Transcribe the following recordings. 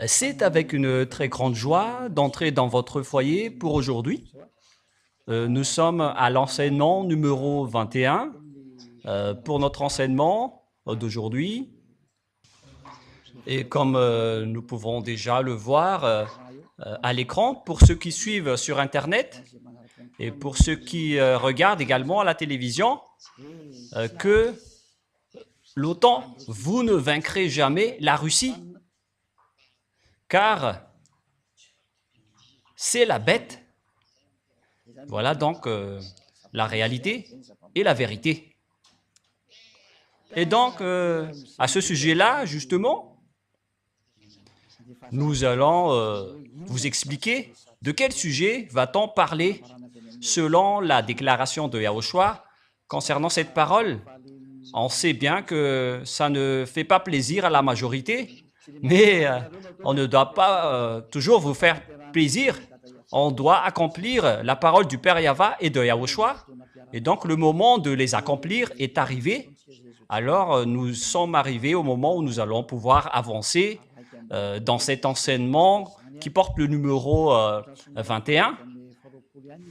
C'est avec une très grande joie d'entrer dans votre foyer pour aujourd'hui. Nous sommes à l'enseignement numéro 21 pour notre enseignement d'aujourd'hui. Et comme nous pouvons déjà le voir à l'écran, pour ceux qui suivent sur Internet et pour ceux qui regardent également à la télévision, que l'OTAN, vous ne vaincrez jamais la Russie, car c'est la bête. Voilà donc la réalité et la vérité. Et donc, à ce sujet-là, justement, nous allons vous expliquer de quel sujet va-t-on parler selon la déclaration de Yahushua concernant cette parole. On sait bien que ça ne fait pas plaisir à la majorité, mais on ne doit pas toujours vous faire plaisir. On doit accomplir la parole du Père Yahva et de Yahushua. Et donc, le moment de les accomplir est arrivé. Alors, nous sommes arrivés au moment où nous allons pouvoir avancer dans cet enseignement qui porte le numéro 21.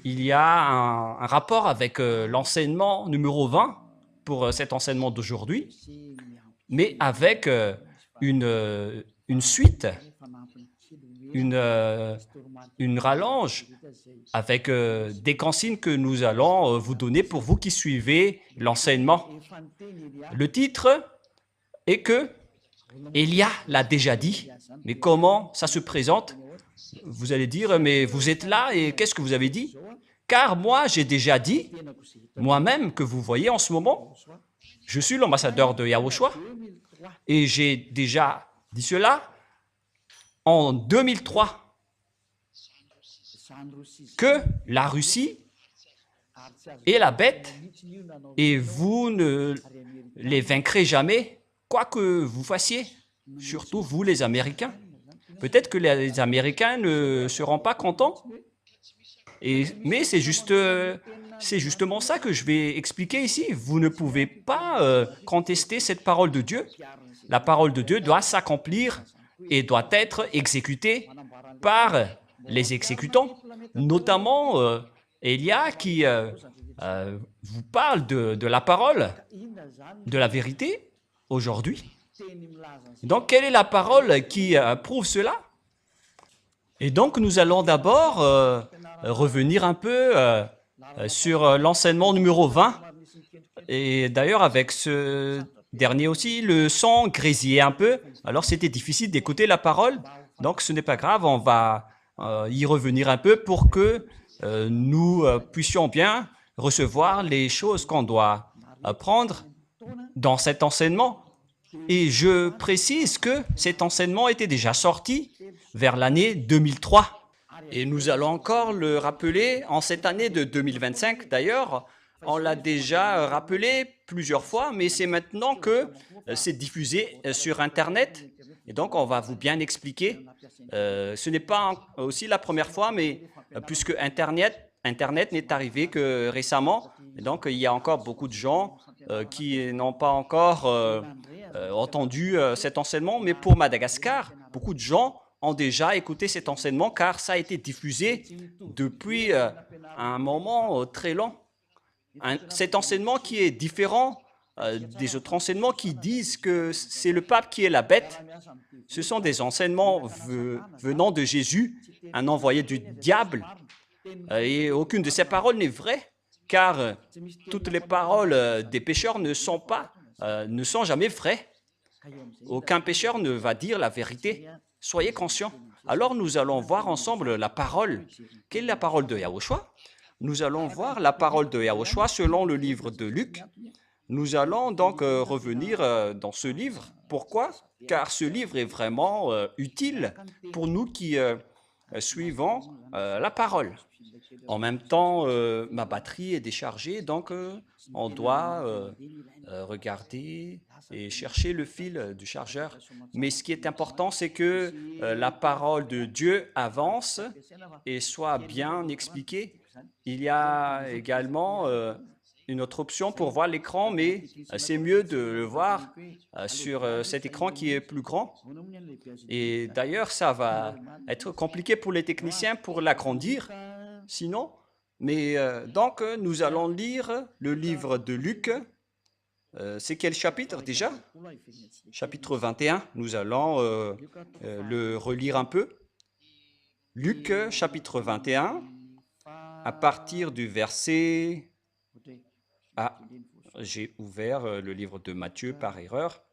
Il y a un rapport avec l'enseignement numéro 20 pour cet enseignement d'aujourd'hui, mais avec une suite, une rallonge, avec des consignes que nous allons vous donner pour vous qui suivez l'enseignement. Le titre est que Elia l'a déjà dit, mais comment ça se présente? Vous allez dire, mais vous êtes là et qu'est-ce que vous avez dit? Car moi, j'ai déjà dit, moi-même, que vous voyez en ce moment, je suis l'ambassadeur de Yahushua et j'ai déjà dit cela en 2003, que la Russie est la bête et vous ne les vaincrez jamais, quoi que vous fassiez, surtout vous les Américains. Peut-être que les Américains ne seront pas contents, mais c'est justement ça que je vais expliquer ici. Vous ne pouvez pas contester cette parole de Dieu. La parole de Dieu doit s'accomplir et doit être exécutée par les exécutants, notamment Elia qui vous parle de la parole, de la vérité aujourd'hui. Donc, quelle est la parole qui prouve cela? Et donc, nous allons d'abord revenir un peu sur l'enseignement numéro 20. Et d'ailleurs, avec ce dernier aussi, le son grésillait un peu. Alors, c'était difficile d'écouter la parole. Donc, ce n'est pas grave, on va y revenir un peu pour que nous puissions bien recevoir les choses qu'on doit apprendre dans cet enseignement. Et je précise que cet enseignement était déjà sorti vers l'année 2003. Et nous allons encore le rappeler en cette année de 2025. D'ailleurs, on l'a déjà rappelé plusieurs fois, mais c'est maintenant que c'est diffusé sur Internet. Et donc, on va vous bien expliquer. Ce n'est pas aussi la première fois, mais puisque Internet n'est arrivé que récemment, et donc il y a encore beaucoup de gens qui n'ont pas encore entendu cet enseignement, mais pour Madagascar, beaucoup de gens ont déjà écouté cet enseignement car ça a été diffusé depuis un moment très long. Cet enseignement qui est différent des autres enseignements qui disent que c'est le pape qui est la bête. Ce sont des enseignements venant de Jésus, un envoyé du diable, et aucune de ces paroles n'est vraie, car toutes les paroles des pécheurs ne sont jamais vraies. Aucun pécheur ne va dire la vérité. Soyez conscients. Alors nous allons voir ensemble la parole. Quelle est la parole de Yahushua? Nous allons voir la parole de Yahushua selon le livre de Luc. Nous allons donc revenir dans ce livre. Pourquoi? Car ce livre est vraiment utile pour nous qui suivons la parole. En même temps, ma batterie est déchargée, donc on doit regarder et chercher le fil du chargeur. Mais ce qui est important, c'est que la parole de Dieu avance et soit bien expliquée. Il y a également une autre option pour voir l'écran, mais c'est mieux de le voir sur cet écran qui est plus grand. Et d'ailleurs, ça va être compliqué pour les techniciens pour l'agrandir, sinon. Mais donc, nous allons lire le livre de Luc. C'est quel chapitre déjà? Chapitre 21. Nous allons le relire un peu. Luc, chapitre 21, à partir du verset... Ah, j'ai ouvert le livre de Matthieu par erreur,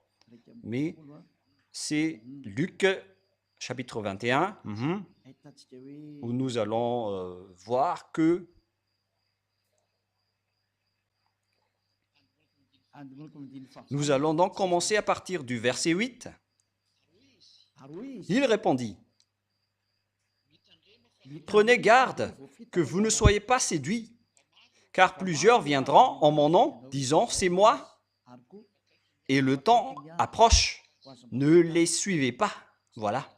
mais c'est Luc, chapitre 21, où nous allons voir que nous allons donc commencer à partir du verset 8. Il répondit, « Prenez garde que vous ne soyez pas séduits, car plusieurs viendront en mon nom, disant, c'est moi, et le temps approche. Ne les suivez pas. » Voilà.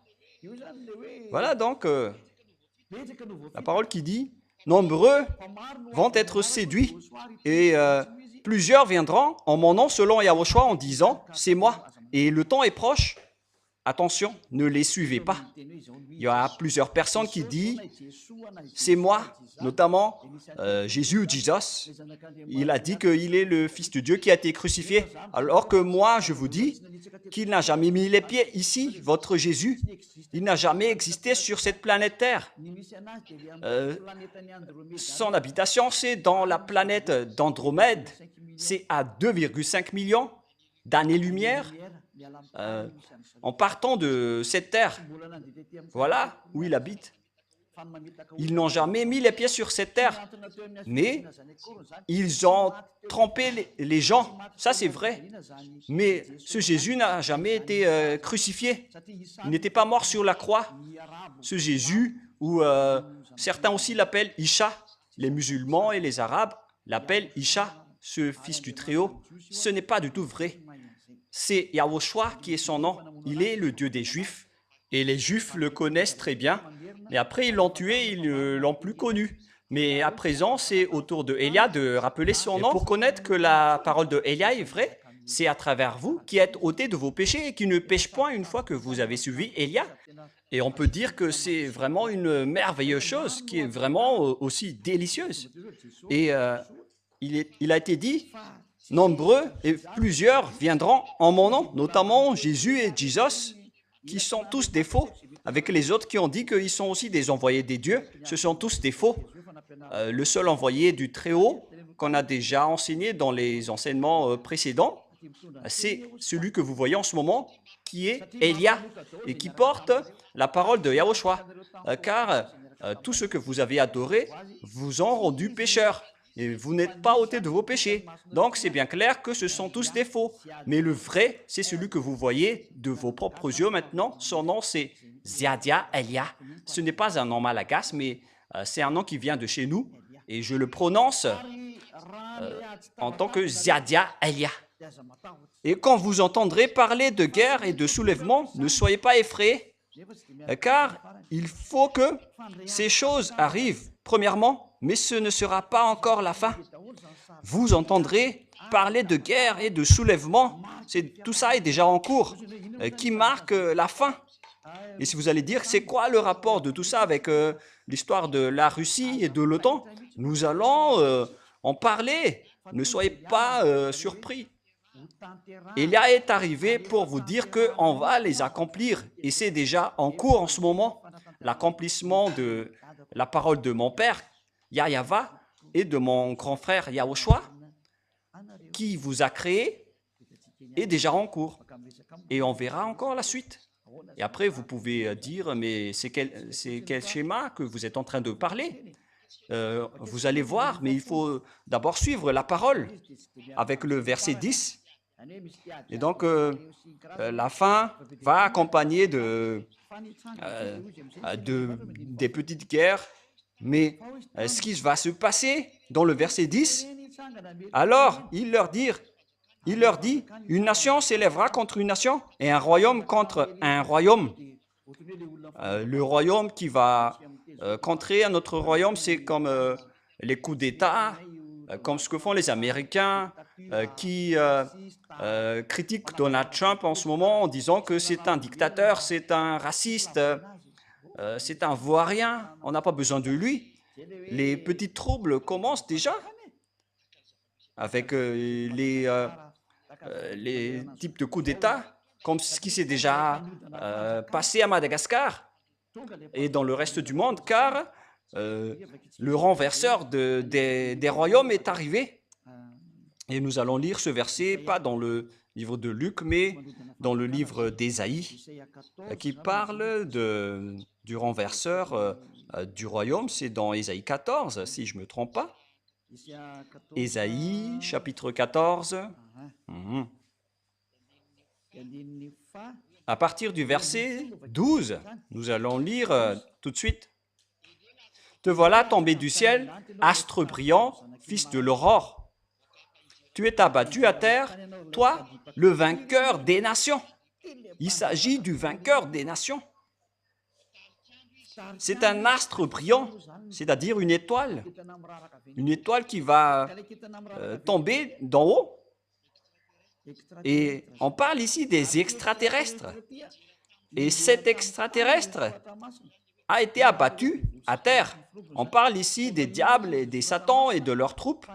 Voilà donc la parole qui dit, nombreux vont être séduits, et plusieurs viendront en mon nom selon Yahushua en disant, c'est moi, et le temps est proche. Attention, ne les suivez pas. Il y a plusieurs personnes qui disent, c'est moi, notamment Jésus ou Jesus. Il a dit qu'il est le Fils de Dieu qui a été crucifié. Alors que moi, je vous dis qu'il n'a jamais mis les pieds ici, votre Jésus. Il n'a jamais existé sur cette planète Terre. Son habitation, c'est dans la planète d'Andromède. C'est à 2,5 millions d'années-lumière. En partant de cette terre, voilà où il habite. Ils n'ont jamais mis les pieds sur cette terre, mais ils ont trompé les gens, ça c'est vrai. Mais ce Jésus n'a jamais été crucifié, il n'était pas mort sur la croix. Ce Jésus, ou certains aussi l'appellent Isha, les musulmans et les arabes l'appellent Isha, ce fils du Très-Haut, ce n'est pas du tout vrai. C'est Yahushua qui est son nom. Il est le Dieu des Juifs. Et les Juifs le connaissent très bien. Et après, ils l'ont tué, ils ne l'ont plus connu. Mais à présent, c'est au tour de Elia de rappeler son nom. Et pour connaître que la parole de Elia est vraie, c'est à travers vous qui êtes ôtés de vos péchés et qui ne péchent point une fois que vous avez suivi Elia. Et on peut dire que c'est vraiment une merveilleuse chose qui est vraiment aussi délicieuse. Et il a été dit... Nombreux et plusieurs viendront en mon nom, notamment Jésus et Jesus, qui sont tous des faux, avec les autres qui ont dit qu'ils sont aussi des envoyés des dieux. Ce sont tous des faux. Le seul envoyé du Très-Haut qu'on a déjà enseigné dans les enseignements précédents, c'est celui que vous voyez en ce moment, qui est Elia, et qui porte la parole de Yahushua, car tout ce que vous avez adoré vous ont rendu pécheurs. Et vous n'êtes pas ôtés de vos péchés. Donc, c'est bien clair que ce sont tous des faux. Mais le vrai, c'est celui que vous voyez de vos propres yeux maintenant. Son nom, c'est Ziadia Elia. Ce n'est pas un nom malagasy, mais c'est un nom qui vient de chez nous. Et je le prononce en tant que Ziadia Elia. Et quand vous entendrez parler de guerre et de soulèvement, ne soyez pas effrayés, car il faut que ces choses arrivent, premièrement, mais ce ne sera pas encore la fin. Vous entendrez parler de guerre et de soulèvement. Tout ça est déjà en cours, qui marque la fin. Et si vous allez dire, c'est quoi le rapport de tout ça avec l'histoire de la Russie et de l'OTAN? Nous allons en parler. Ne soyez pas surpris. Elia est arrivé pour vous dire qu'on va les accomplir. Et c'est déjà en cours en ce moment. L'accomplissement de la parole de mon père, Yahyawa, et de mon grand frère Yahushua, qui vous a créé, est déjà en cours. Et on verra encore la suite. Et après, vous pouvez dire, mais c'est quel schéma que vous êtes en train de parler? Vous allez voir, mais il faut d'abord suivre la parole avec le verset 10. Et donc, la fin va accompagner des petites guerres. Mais ce qui va se passer dans le verset 10, alors il leur dit, une nation s'élèvera contre une nation et un royaume contre un royaume. Le royaume qui va contrer un autre royaume, c'est comme les coups d'État comme ce que font les Américains qui critiquent Donald Trump en ce moment en disant que c'est un dictateur, c'est un raciste, c'est un vaurien, on n'a pas besoin de lui. Les petits troubles commencent déjà avec les types de coups d'État, comme ce qui s'est déjà passé à Madagascar et dans le reste du monde, car le renverseur des royaumes est arrivé. Et nous allons lire ce verset, pas dans le livre de Luc, mais dans le livre d'Ésaïe, qui parle du renverseur du royaume. C'est dans Ésaïe 14, si je ne me trompe pas. Ésaïe, chapitre 14. À partir du verset 12, nous allons lire tout de suite. « Te voilà tombé du ciel, astre brillant, fils de l'aurore. Tu es abattu à terre, toi, le vainqueur des nations. » Il s'agit du vainqueur des nations. C'est un astre brillant, c'est-à-dire une étoile qui va tomber d'en haut. Et on parle ici des extraterrestres. Et cet extraterrestre a été abattu à terre. On parle ici des diables et des satans et de leurs troupes.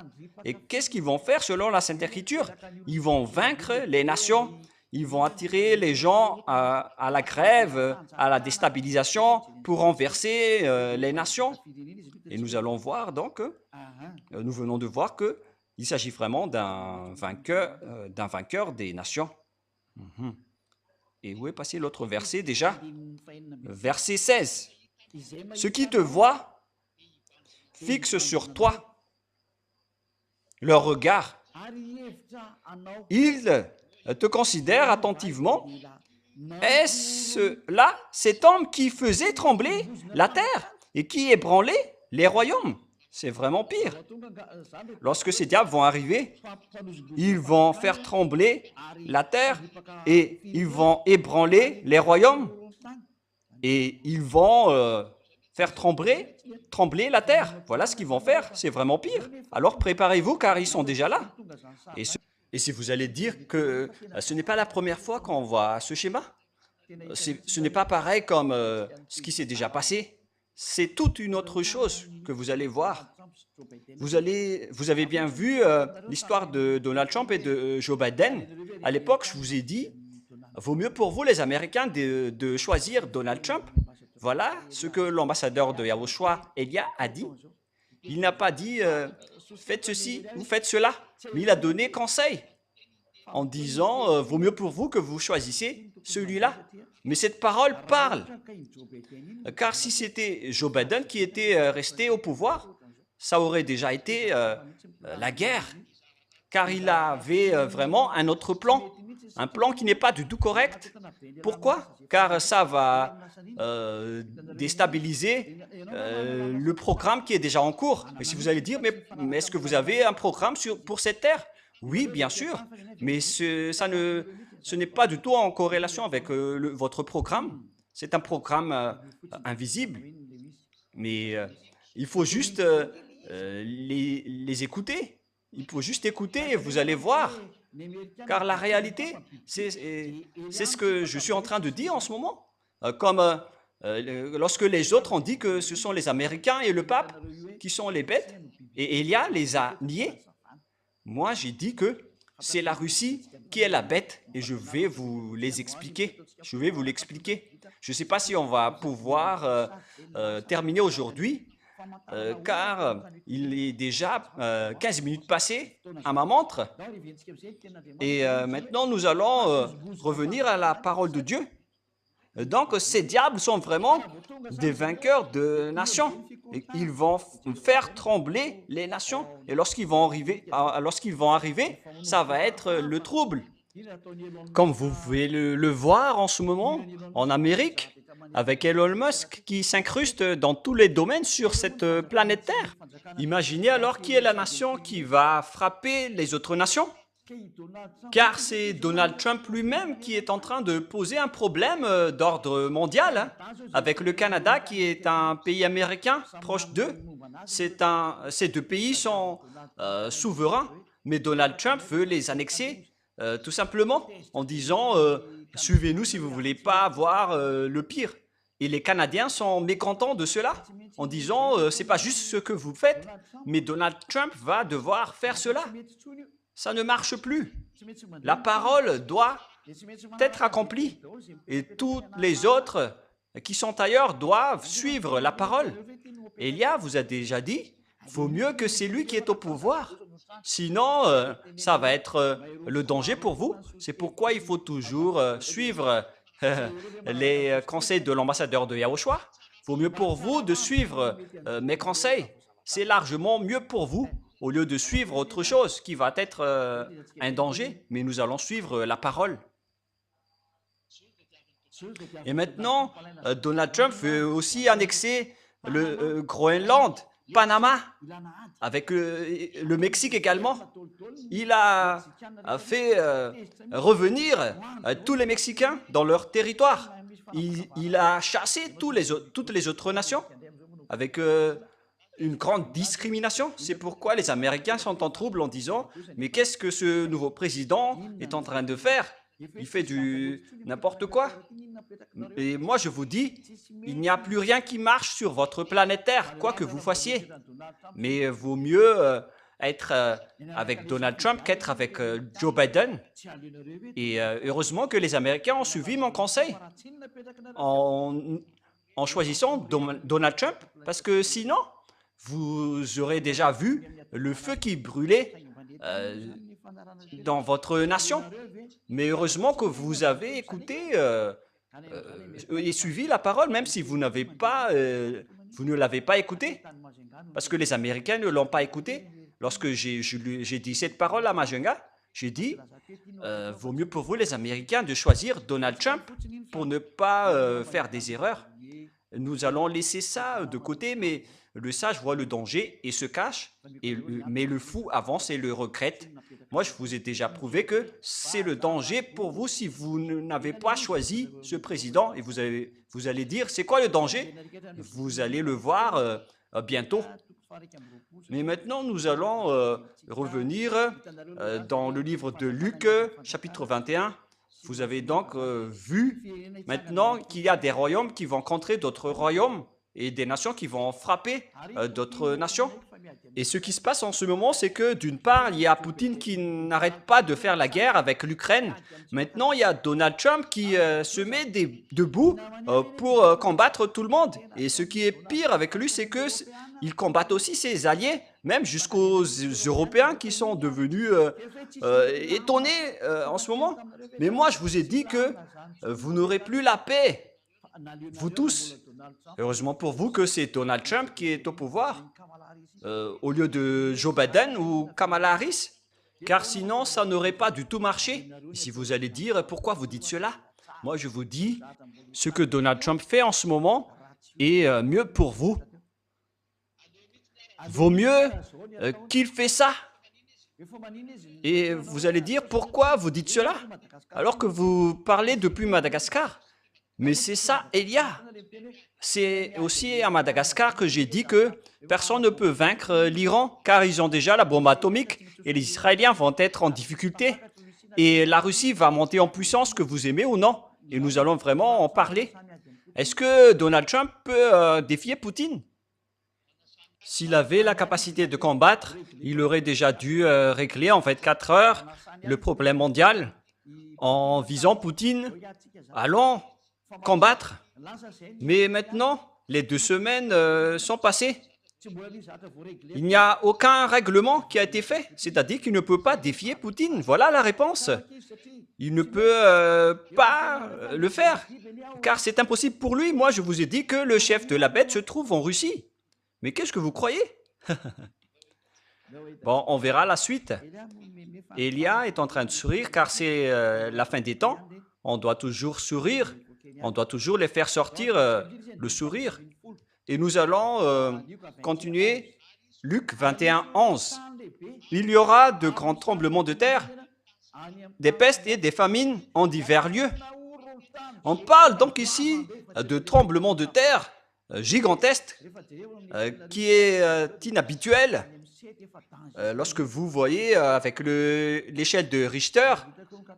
Et qu'est-ce qu'ils vont faire selon la Sainte Écriture? Ils vont vaincre les nations. Ils vont attirer les gens à la grève, à la déstabilisation pour renverser les nations. Et nous allons voir donc, nous venons de voir qu'il s'agit vraiment d'un vainqueur des nations. Et où est passé l'autre verset déjà? Verset 16. « Ceux qui te voient fixent sur toi leur regard. Ils te considèrent attentivement. Est-ce là cet homme qui faisait trembler la terre et qui ébranlait les royaumes? » C'est vraiment pire. Lorsque ces diables vont arriver, ils vont faire trembler la terre et ils vont ébranler les royaumes et ils vont faire trembler la terre. Voilà ce qu'ils vont faire. C'est vraiment pire. Alors préparez-vous car ils sont déjà là. Et si vous allez dire que ce n'est pas la première fois qu'on voit ce schéma, ce n'est pas pareil comme ce qui s'est déjà passé. C'est toute une autre chose que vous allez voir. Vous avez bien vu l'histoire de Donald Trump et de Joe Biden. À l'époque, je vous ai dit, vaut mieux pour vous, les Américains, de choisir Donald Trump. Voilà ce que l'ambassadeur de Yahushua, Elia, a dit. Il n'a pas dit faites ceci ou faites cela, mais il a donné conseil en disant vaut mieux pour vous que vous choisissiez celui-là. Mais cette parole parle, car si c'était Joe Biden qui était resté au pouvoir, ça aurait déjà été la guerre, car il avait vraiment un autre plan, un plan qui n'est pas du tout correct. Pourquoi? Car ça va déstabiliser le programme qui est déjà en cours. Et si vous allez dire, mais est-ce que vous avez un programme pour cette terre? Oui, bien sûr, mais ce n'est pas du tout en corrélation avec votre programme. C'est un programme invisible, mais il faut juste les écouter. Il faut juste écouter et vous allez voir. Car la réalité, c'est ce que je suis en train de dire en ce moment. Comme lorsque les autres ont dit que ce sont les Américains et le pape qui sont les bêtes, et Elia les a niés. Moi, j'ai dit que c'est la Russie qui est la bête et je vais vous les expliquer. Je vais vous l'expliquer. Je ne sais pas si on va pouvoir terminer aujourd'hui, car il est déjà 15 minutes passées à ma montre. Et maintenant, nous allons revenir à la parole de Dieu. Donc, ces diables sont vraiment des vainqueurs de nations. Et ils vont faire trembler les nations. Et lorsqu'ils vont arriver, ça va être le trouble. Comme vous pouvez le voir en ce moment, en Amérique, avec Elon Musk qui s'incruste dans tous les domaines sur cette planète Terre. Imaginez alors qui est la nation qui va frapper les autres nations. Car c'est Donald Trump lui-même qui est en train de poser un problème d'ordre mondial, avec le Canada qui est un pays américain proche d'eux. Ces deux pays sont souverains, mais Donald Trump veut les annexer tout simplement en disant suivez-nous si vous ne voulez pas voir le pire. Et les Canadiens sont mécontents de cela en disant c'est pas juste ce que vous faites, mais Donald Trump va devoir faire cela. Ça ne marche plus. La parole doit être accomplie et tous les autres qui sont ailleurs doivent suivre la parole. Élia vous a déjà dit, il vaut mieux que c'est lui qui est au pouvoir. Sinon, ça va être le danger pour vous. C'est pourquoi il faut toujours suivre les conseils de l'ambassadeur de Yahushua. Il vaut mieux pour vous de suivre mes conseils. C'est largement mieux pour vous au lieu de suivre autre chose qui va être un danger. Mais nous allons suivre la parole. Et maintenant, Donald Trump veut aussi annexer le Groenland, Panama, avec le Mexique également. Il a fait revenir tous les Mexicains dans leur territoire. Il a chassé toutes les autres nations avec une grande discrimination. C'est pourquoi les Américains sont en trouble en disant « Mais qu'est-ce que ce nouveau président est en train de faire ? Il fait du n'importe quoi. » Et moi, je vous dis, il n'y a plus rien qui marche sur votre planète Terre, quoi que vous fassiez. Mais vaut mieux être avec Donald Trump qu'être avec Joe Biden. Et heureusement que les Américains ont suivi mon conseil en choisissant Donald Trump, parce que sinon, vous aurez déjà vu le feu qui brûlait dans votre nation. Mais heureusement que vous avez écouté et suivi la parole, même si vous ne l'avez pas écouté, parce que les Américains ne l'ont pas écouté. Lorsque j'ai dit cette parole à Majenga, j'ai dit, vaut mieux pour vous les Américains de choisir Donald Trump pour ne pas faire des erreurs. Nous allons laisser ça de côté, mais le sage voit le danger et se cache, mais le fou avance et le regrette. Moi, je vous ai déjà prouvé que c'est le danger pour vous si vous n'avez pas choisi ce président. Et vous allez dire, c'est quoi le danger? Vous allez le voir bientôt. Mais maintenant, nous allons revenir dans le livre de Luc, chapitre 21. Vous avez donc vu maintenant qu'il y a des royaumes qui vont contrer d'autres royaumes et des nations qui vont frapper d'autres nations. Et ce qui se passe en ce moment, c'est que d'une part, il y a Poutine qui n'arrête pas de faire la guerre avec l'Ukraine. Maintenant, il y a Donald Trump qui se met debout pour combattre tout le monde. Et ce qui est pire avec lui, c'est qu'il combatte aussi ses alliés, même jusqu'aux Européens qui sont devenus étonnés en ce moment. Mais moi, je vous ai dit que vous n'aurez plus la paix, vous tous. Heureusement pour vous que c'est Donald Trump qui est au pouvoir, au lieu de Joe Biden ou Kamala Harris, car sinon, ça n'aurait pas du tout marché. Et si vous allez dire, pourquoi vous dites cela? Moi, je vous dis, ce que Donald Trump fait en ce moment est mieux pour vous. Vaut mieux qu'il fait ça. Et vous allez dire, pourquoi vous dites cela alors que vous parlez depuis Madagascar? Mais c'est ça, Elia. C'est aussi à Madagascar que j'ai dit que personne ne peut vaincre l'Iran car ils ont déjà la bombe atomique et les Israéliens vont être en difficulté. Et la Russie va monter en puissance, que vous aimez ou non. Et nous allons vraiment en parler. Est-ce que Donald Trump peut défier Poutine? S'il avait la capacité de combattre, il aurait déjà dû régler en 24 heures le problème mondial en visant Poutine. Allons combattre. Mais maintenant, les 2 semaines sont passées. Il n'y a aucun règlement qui a été fait, c'est-à-dire qu'il ne peut pas défier Poutine. Voilà la réponse. Il ne peut pas le faire, car c'est impossible pour lui. Moi, je vous ai dit que le chef de la bête se trouve en Russie. Mais qu'est-ce que vous croyez? Bon, on verra la suite. Elia est en train de sourire, car c'est la fin des temps. On doit toujours sourire. On doit toujours les faire sortir le sourire. Et nous allons continuer. Luc 21, 11. Il y aura de grands tremblements de terre, des pestes et des famines en divers lieux. On parle donc ici de tremblements de terre gigantesque qui est inhabituel. Lorsque vous voyez avec l'échelle de Richter,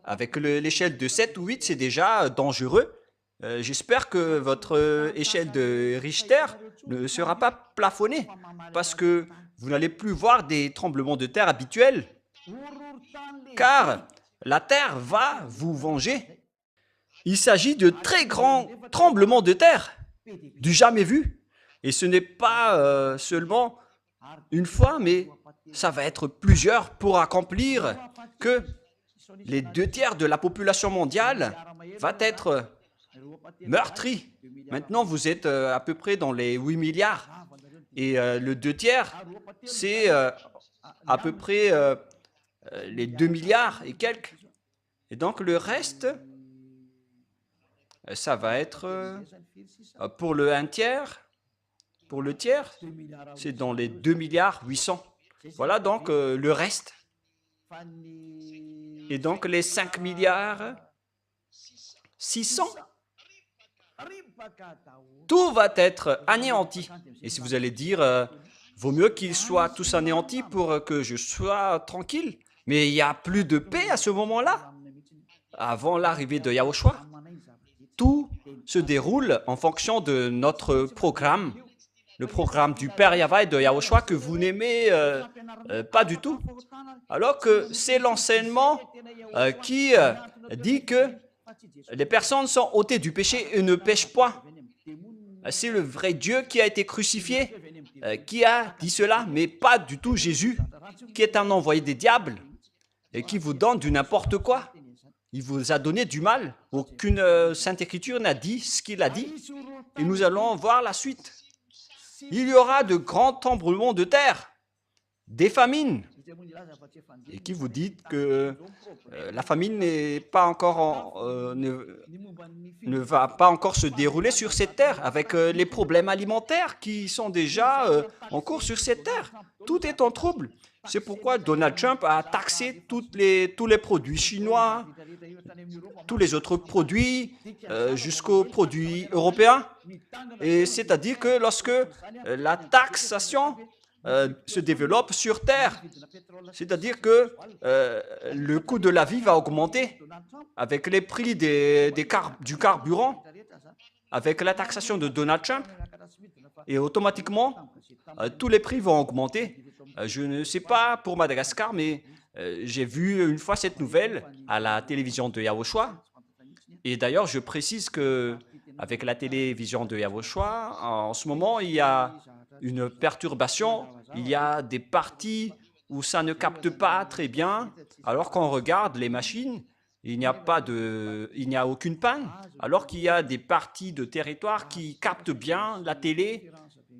avec l'échelle de 7 ou 8, c'est déjà dangereux. J'espère que votre échelle de Richter ne sera pas plafonnée parce que vous n'allez plus voir des tremblements de terre habituels, car la terre va vous venger. Il s'agit de très grands tremblements de terre, du jamais vu. Et ce n'est pas seulement une fois, mais ça va être plusieurs pour accomplir que les 2 tiers de la population mondiale va être meurtrie. Maintenant, vous êtes à peu près dans les 8 milliards. Et le 2 tiers, c'est à peu près les 2 milliards et quelques. Et donc, le reste, ça va être pour le 1 tiers. Pour le tiers, c'est dans les 2 milliards 800. Voilà donc le reste. Et donc les 5 milliards 600, tout va être anéanti. Et si vous allez dire, vaut mieux qu'ils soient tous anéantis pour que je sois tranquille. Mais il n'y a plus de paix à ce moment-là. Avant l'arrivée de Yahushua, tout se déroule en fonction de notre programme. Le programme du Père Yahweh et de Yahushua que vous n'aimez pas du tout. Alors que c'est l'enseignement qui dit que les personnes sont ôtées du péché et ne pêchent pas. C'est le vrai Dieu qui a été crucifié, qui a dit cela, mais pas du tout Jésus, qui est un envoyé des diables et qui vous donne du n'importe quoi. Il vous a donné du mal. Aucune Sainte Écriture n'a dit ce qu'il a dit. Et nous allons voir la suite. Il y aura de grands tremblements de terre, des famines. Et qui vous dit que la famine n'est pas encore ne va pas encore se dérouler sur cette terre avec les problèmes alimentaires qui sont déjà en cours sur cette terre. Tout est en trouble. C'est pourquoi Donald Trump a taxé tous les produits chinois, tous les autres produits, jusqu'aux produits européens. Et c'est-à-dire que lorsque la taxation se développe sur Terre, c'est-à-dire que le coût de la vie va augmenter avec les prix du carburant, avec la taxation de Donald Trump, et automatiquement, tous les prix vont augmenter. Je ne sais pas pour Madagascar, mais j'ai vu une fois cette nouvelle à la télévision de Yahushua. Et d'ailleurs, je précise que avec la télévision de Yahushua, en ce moment, il y a une perturbation. Il y a des parties où ça ne capte pas très bien, alors qu'on regarde les machines, il n'y a aucune panne, alors qu'il y a des parties de territoire qui captent bien la télé,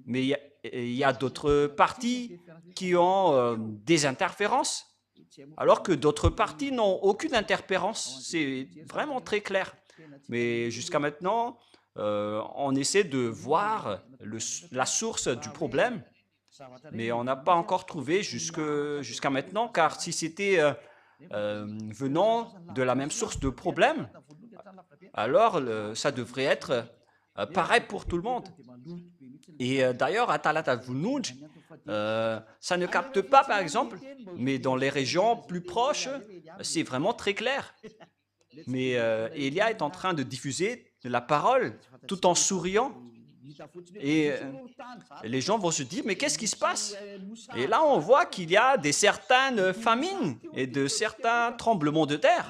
mais il y a d'autres parties qui ont des interférences, alors que d'autres parties n'ont aucune interférence. C'est vraiment très clair. Mais jusqu'à maintenant, on essaie de voir la source du problème, mais on n'a pas encore trouvé jusqu'à maintenant, car si c'était venant de la même source de problème, alors ça devrait être pareil pour tout le monde. Et d'ailleurs, à Talat al-Vunuj, ça ne capte pas, par exemple, mais dans les régions plus proches, c'est vraiment très clair. Mais Elia est en train de diffuser de la parole tout en souriant. Et les gens vont se dire, mais qu'est-ce qui se passe? Et là, on voit qu'il y a certaines famines et de certains tremblements de terre.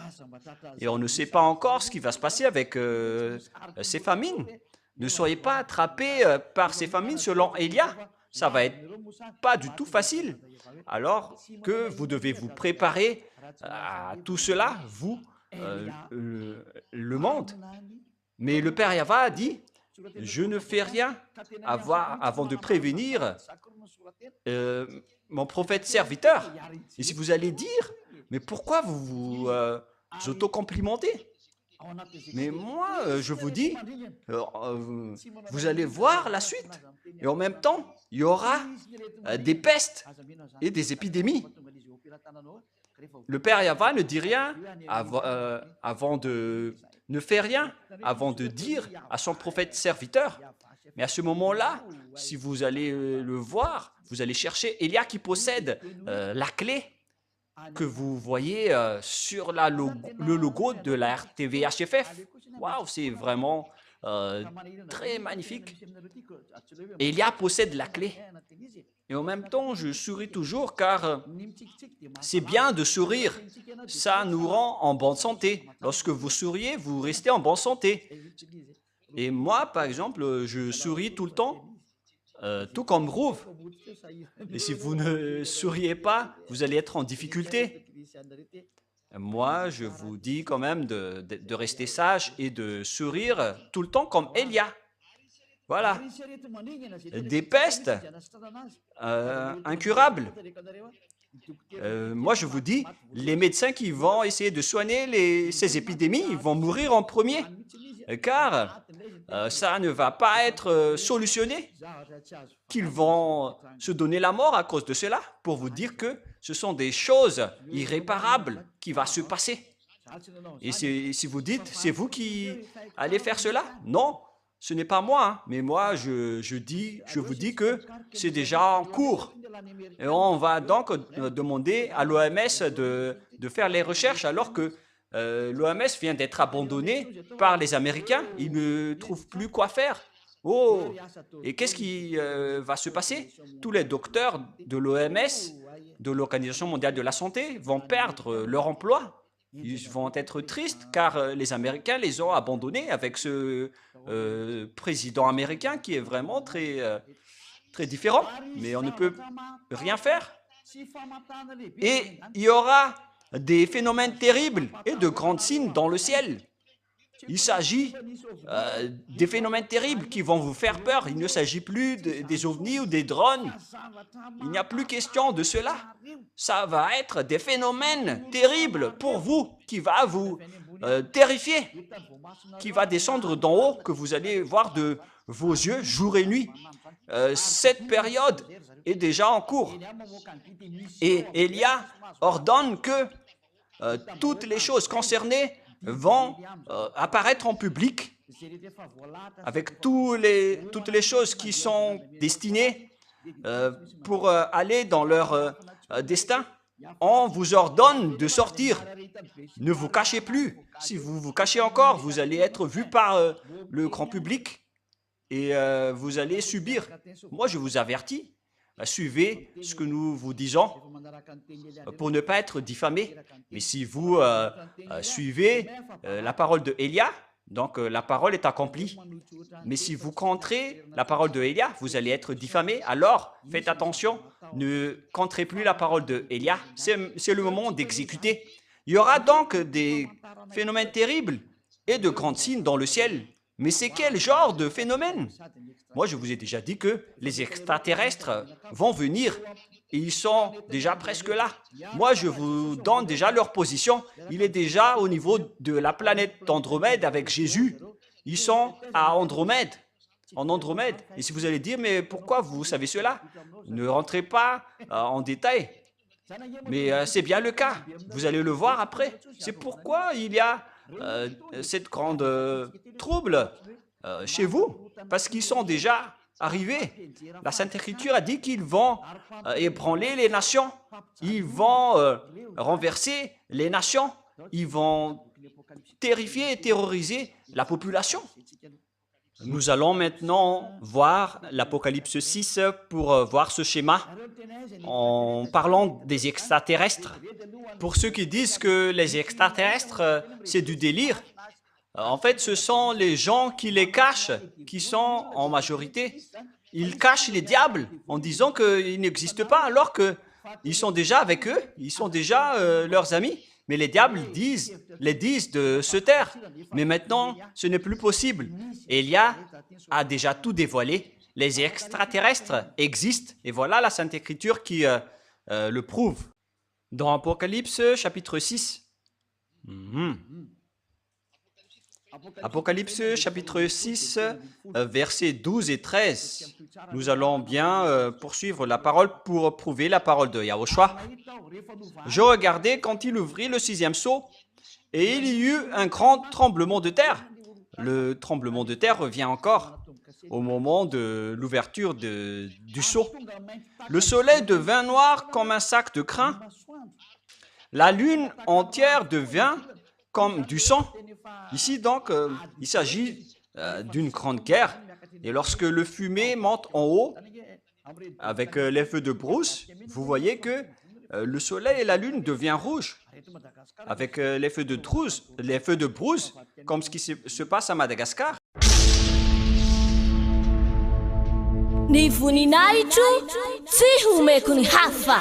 Et on ne sait pas encore ce qui va se passer avec ces famines. Ne soyez pas attrapés par ces famines selon Elia. Ça va être pas du tout facile. Alors que vous devez vous préparer à tout cela, vous, le monde. Mais le Père Yahweh a dit, je ne fais rien avant de prévenir mon prophète serviteur. Et si vous allez dire, mais pourquoi vous vous autocomplimentez? Mais moi, je vous dis, vous allez voir la suite. Et en même temps, il y aura des pestes et des épidémies. Le Père Yahweh ne dit rien avant de ne fait rien avant de dire à son prophète serviteur. Mais à ce moment-là, si vous allez le voir, vous allez chercher Élia qui possède la clé que vous voyez sur le logo de la RTVHFF. Waouh, c'est vraiment très magnifique. Élia possède la clé. Et en même temps, je souris toujours car c'est bien de sourire. Ça nous rend en bonne santé. Lorsque vous souriez, vous restez en bonne santé. Et moi, par exemple, je souris tout le temps, tout comme Groove. Et si vous ne souriez pas, vous allez être en difficulté. Moi, je vous dis quand même de rester sage et de sourire tout le temps comme Élia. Voilà. Des pestes incurables. Moi, je vous dis, les médecins qui vont essayer de soigner ces épidémies, ils vont mourir en premier, car ça ne va pas être solutionné, qu'ils vont se donner la mort à cause de cela, pour vous dire que ce sont des choses irréparables qui vont se passer. Et si vous dites, c'est vous qui allez faire cela? Non, ce n'est pas moi, hein, mais moi, je vous dis que c'est déjà en cours. Et on va donc demander à l'OMS de faire les recherches alors que l'OMS vient d'être abandonné par les Américains. Ils ne trouvent plus quoi faire. Oh, et qu'est-ce qui va se passer? Tous les docteurs de l'OMS, de l'Organisation mondiale de la santé, vont perdre leur emploi. Ils vont être tristes car les Américains les ont abandonnés avec ce président américain qui est vraiment très différent, mais on ne peut rien faire. Et il y aura des phénomènes terribles et de grands signes dans le ciel. Il s'agit des phénomènes terribles qui vont vous faire peur. Il ne s'agit plus des ovnis ou des drones. Il n'y a plus question de cela. Ça va être des phénomènes terribles pour vous, qui va vous terrifier, qui va descendre d'en haut, que vous allez voir de vos yeux jour et nuit. Cette période est déjà en cours. Et Élia ordonne que toutes les choses concernées vont apparaître en public avec toutes les choses qui sont destinées pour aller dans leur destin. On vous ordonne de sortir. Ne vous cachez plus. Si vous vous cachez encore, vous allez être vu par le grand public et vous allez subir. Moi, je vous avertis. Suivez ce que nous vous disons pour ne pas être diffamé. Mais si vous suivez la parole de Élia, donc la parole est accomplie. Mais si vous contrez la parole de Élia, vous allez être diffamé. Alors, faites attention, ne contrez plus la parole de Élia. C'est le moment d'exécuter. Il y aura donc des phénomènes terribles et de grands signes dans le ciel. Mais c'est quel genre de phénomène? Moi, je vous ai déjà dit que les extraterrestres vont venir et ils sont déjà presque là. Moi, je vous donne déjà leur position. Il est déjà au niveau de la planète d'Andromède avec Jésus. Ils sont à Andromède, en Andromède. Et si vous allez dire, mais pourquoi vous savez cela? Ne rentrez pas en détail. Mais c'est bien le cas. Vous allez le voir après. C'est pourquoi il y a cette grande trouble chez vous, parce qu'ils sont déjà arrivés. La Sainte Écriture a dit qu'ils vont ébranler les nations, ils vont renverser les nations, ils vont terrifier et terroriser la population. Nous allons maintenant voir l'Apocalypse 6 pour voir ce schéma en parlant des extraterrestres. Pour ceux qui disent que les extraterrestres, c'est du délire, en fait, ce sont les gens qui les cachent, qui sont en majorité. Ils cachent les diables en disant qu'ils n'existent pas, alors qu'ils sont déjà avec eux, ils sont déjà leurs amis. Mais les diables les disent de se taire. Mais maintenant, ce n'est plus possible. Élia a déjà tout dévoilé. Les extraterrestres existent. Et voilà la Sainte Écriture qui le prouve. Dans Apocalypse chapitre 6. Apocalypse chapitre 6, versets 12 et 13. Nous allons bien poursuivre la parole pour prouver la parole de Yahushua. Je regardais quand il ouvrit le 6e sceau, Et il y eut un grand tremblement de terre. Le tremblement de terre revient encore au moment de l'ouverture du seau. Le soleil devint noir comme un sac de crin. La lune entière devint comme du sang. Ici donc, il s'agit d'une grande guerre. Et lorsque le fumée monte en haut, avec les feux de brousse, vous voyez que le soleil et la lune deviennent rouges. Avec les feux de brousse, comme ce qui se passe à Madagascar. Ny voninahitro tsy homeko ny hafa.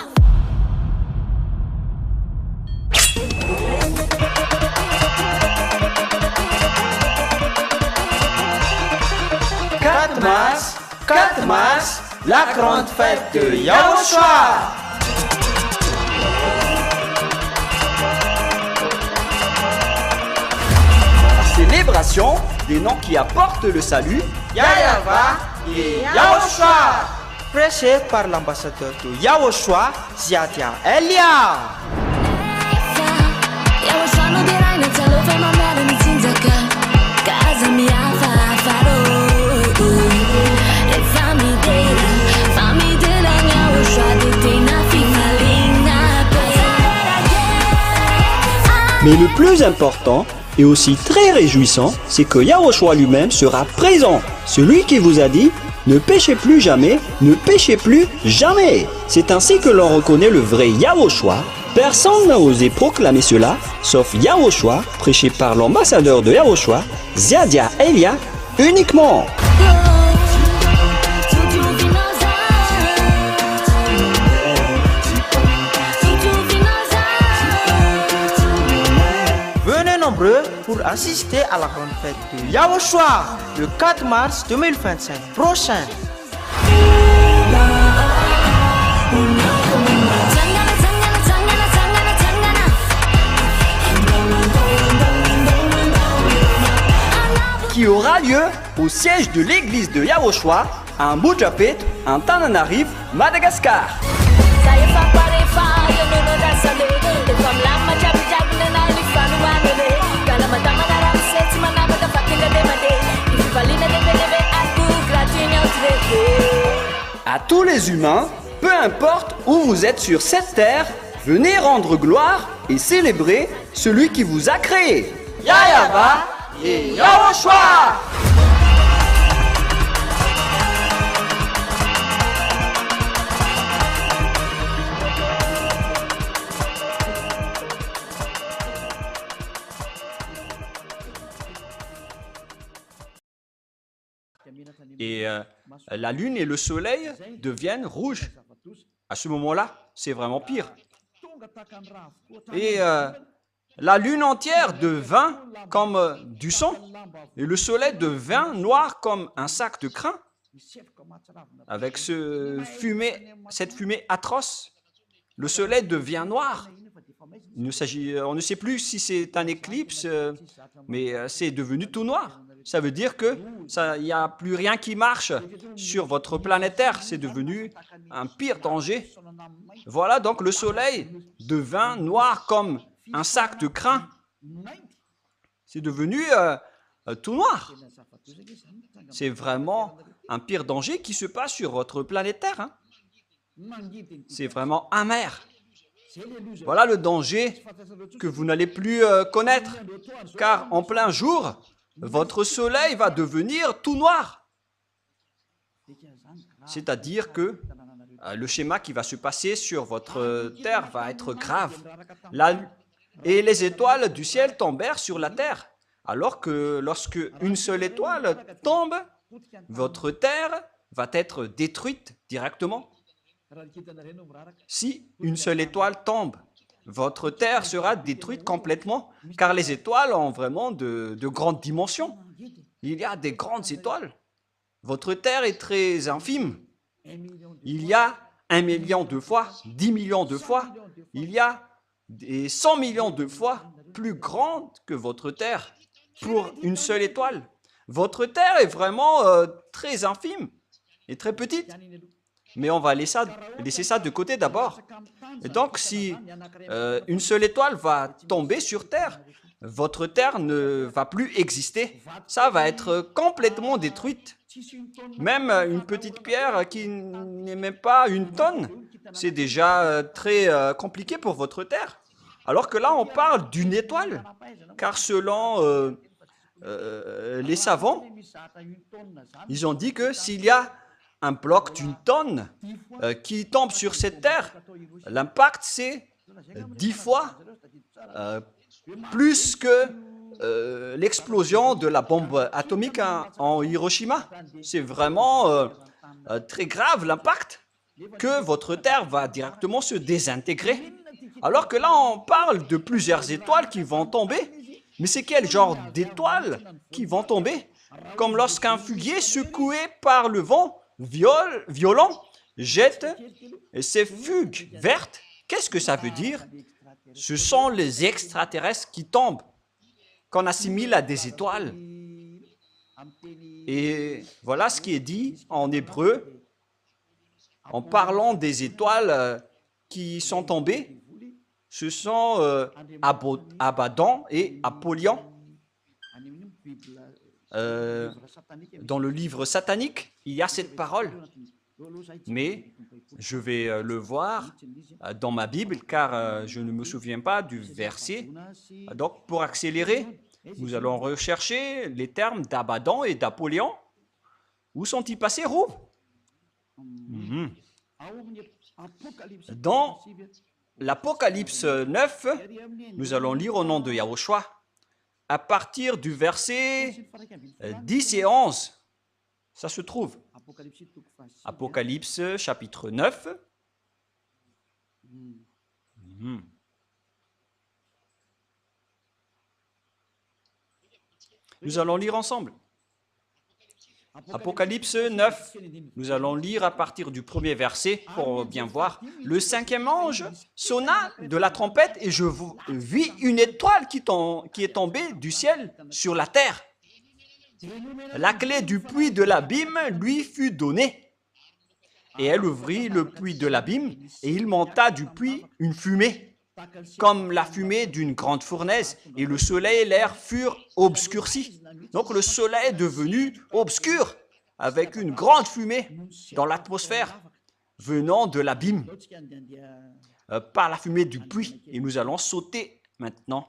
Quatre mars, la grande fête de Yahushua. Célébration des noms qui apportent le salut. Yahweh et Yahushua. Prêché par l'ambassadeur de Yahushua, Ziadia Elia. Mais le plus important et aussi très réjouissant, c'est que Yahushua lui-même sera présent. Celui qui vous a dit « Ne péchez plus jamais, ne péchez plus jamais ». C'est ainsi que l'on reconnaît le vrai Yahushua. Personne n'a osé proclamer cela, sauf Yahushua, prêché par l'ambassadeur de Yahushua, Ziadia Elia, uniquement. Venez nombreux pour assister à la grande fête de Yahushua le 4 mars 2025 prochain. Qui aura lieu au siège de l'église de Yahushua à Mujapet, en Tananarive, Madagascar. À tous les humains, peu importe où vous êtes sur cette terre, venez rendre gloire et célébrer celui qui vous a créé. Yahweh et Yahushua. Et la lune et le soleil deviennent rouges. À ce moment-là, c'est vraiment pire. Et la lune entière devint comme du sang, et le soleil devint noir comme un sac de crin, avec cette fumée atroce. Le soleil devient noir. On ne sait plus si c'est un éclipse, mais c'est devenu tout noir. Ça veut dire qu'il n'y a plus rien qui marche sur votre planète Terre. C'est devenu un pire danger. Voilà, donc le soleil devint noir comme un sac de crin. C'est devenu tout noir. C'est vraiment un pire danger qui se passe sur votre planète Terre. Hein. C'est vraiment amer. Voilà le danger que vous n'allez plus connaître, car en plein jour, votre soleil va devenir tout noir. C'est-à-dire que le schéma qui va se passer sur votre terre va être grave. Et les étoiles du ciel tombèrent sur la terre. Alors que lorsque une seule étoile tombe, votre terre va être détruite directement. Si une seule étoile tombe, votre terre sera détruite complètement, car les étoiles ont vraiment de grandes dimensions. Il y a des grandes étoiles. Votre terre est très infime. Il y a 1 million de fois, 10 millions de fois, il y a des 100 millions de fois plus grande que votre terre pour une seule étoile. Votre terre est vraiment très infime et très petite. Mais on va laisser ça de côté d'abord. Et donc, si une seule étoile va tomber sur Terre, votre terre ne va plus exister. Ça va être complètement détruite. Même une petite pierre qui n'est même pas une tonne, c'est déjà très compliqué pour votre terre. Alors que là, on parle d'une étoile, car selon les savants, ils ont dit que s'il y a un bloc d'une tonne qui tombe sur cette terre, l'impact c'est 10 fois plus que l'explosion de la bombe atomique en Hiroshima. C'est vraiment très grave l'impact que votre terre va directement se désintégrer. Alors que là, on parle de plusieurs étoiles qui vont tomber. Mais c'est quel genre d'étoiles qui vont tomber? Comme lorsqu'un figuier secoué par le vent violent jette ses fugues vertes. Qu'est-ce que ça veut dire? Ce sont les extraterrestres qui tombent, qu'on assimile à des étoiles. Et voilà ce qui est dit en hébreu, en parlant des étoiles qui sont tombées. Ce sont Abaddon et Apollyon. Dans le livre satanique, il y a cette parole. Mais je vais le voir dans ma Bible, car je ne me souviens pas du verset. Donc, pour accélérer, nous allons rechercher les termes d'Abaddon et d'Apollyon. Où sont-ils passés, Roux? Dans l'Apocalypse 9, nous allons lire au nom de Yahushua, à partir du verset 10 et 11. Ça se trouve. Apocalypse chapitre 9. Nous allons lire ensemble. Apocalypse 9, nous allons lire à partir du premier verset pour bien voir. Le cinquième ange sonna de la trompette et je vis une étoile qui est tombée du ciel sur la terre. La clé du puits de l'abîme lui fut donnée. Et elle ouvrit le puits de l'abîme et il monta du puits une fumée, comme la fumée d'une grande fournaise, et le soleil et l'air furent obscurcis. Donc le soleil est devenu obscur, avec une grande fumée dans l'atmosphère, venant de l'abîme, par la fumée du puits. Et nous allons sauter maintenant.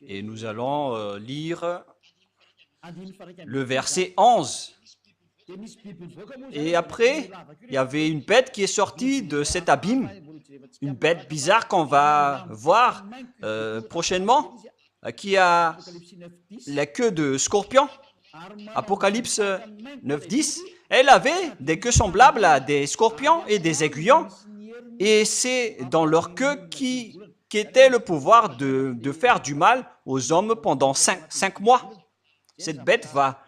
Et nous allons lire le verset 11. Et après, il y avait une bête qui est sortie de cet abîme, une bête bizarre qu'on va voir prochainement, qui a la queue de scorpion. Apocalypse 9.10. Elle avait des queues semblables à des scorpions et des aiguillons, et c'est dans leur queue qui était le pouvoir de faire du mal aux hommes pendant 5 mois. Cette bête va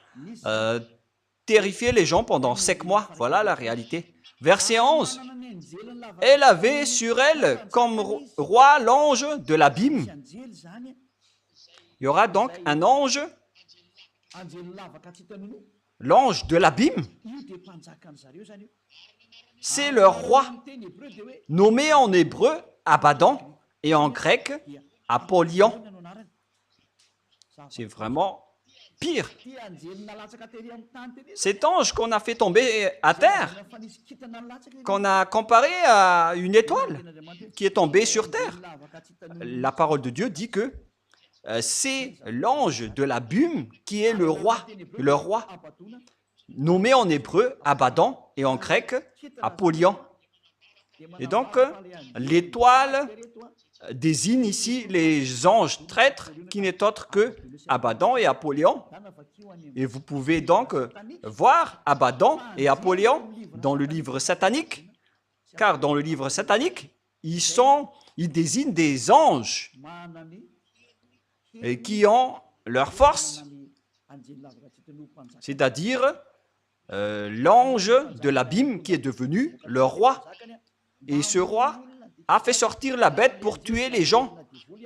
terrifier les gens pendant 5 mois. Voilà la réalité. Verset 11. Elle avait sur elle comme roi l'ange de l'abîme. Il y aura donc un ange, l'ange de l'abîme. C'est le roi, nommé en hébreu Abaddon et en grec Apollyon. C'est vraiment pire. Cet ange qu'on a fait tomber à terre, qu'on a comparé à une étoile qui est tombée sur terre. La parole de Dieu dit que c'est l'ange de l'abîme qui est le roi, nommé en hébreu Abaddon et en grec Apollyon. Et donc, l'étoile désigne ici les anges traîtres qui n'est autre que Abaddon et Apollyon. Et vous pouvez donc voir Abaddon et Apollyon dans le livre satanique, car dans le livre satanique, ils désignent des anges et qui ont leur force, c'est-à-dire l'ange de l'abîme qui est devenu le roi. Et ce roi a fait sortir la bête pour tuer les gens.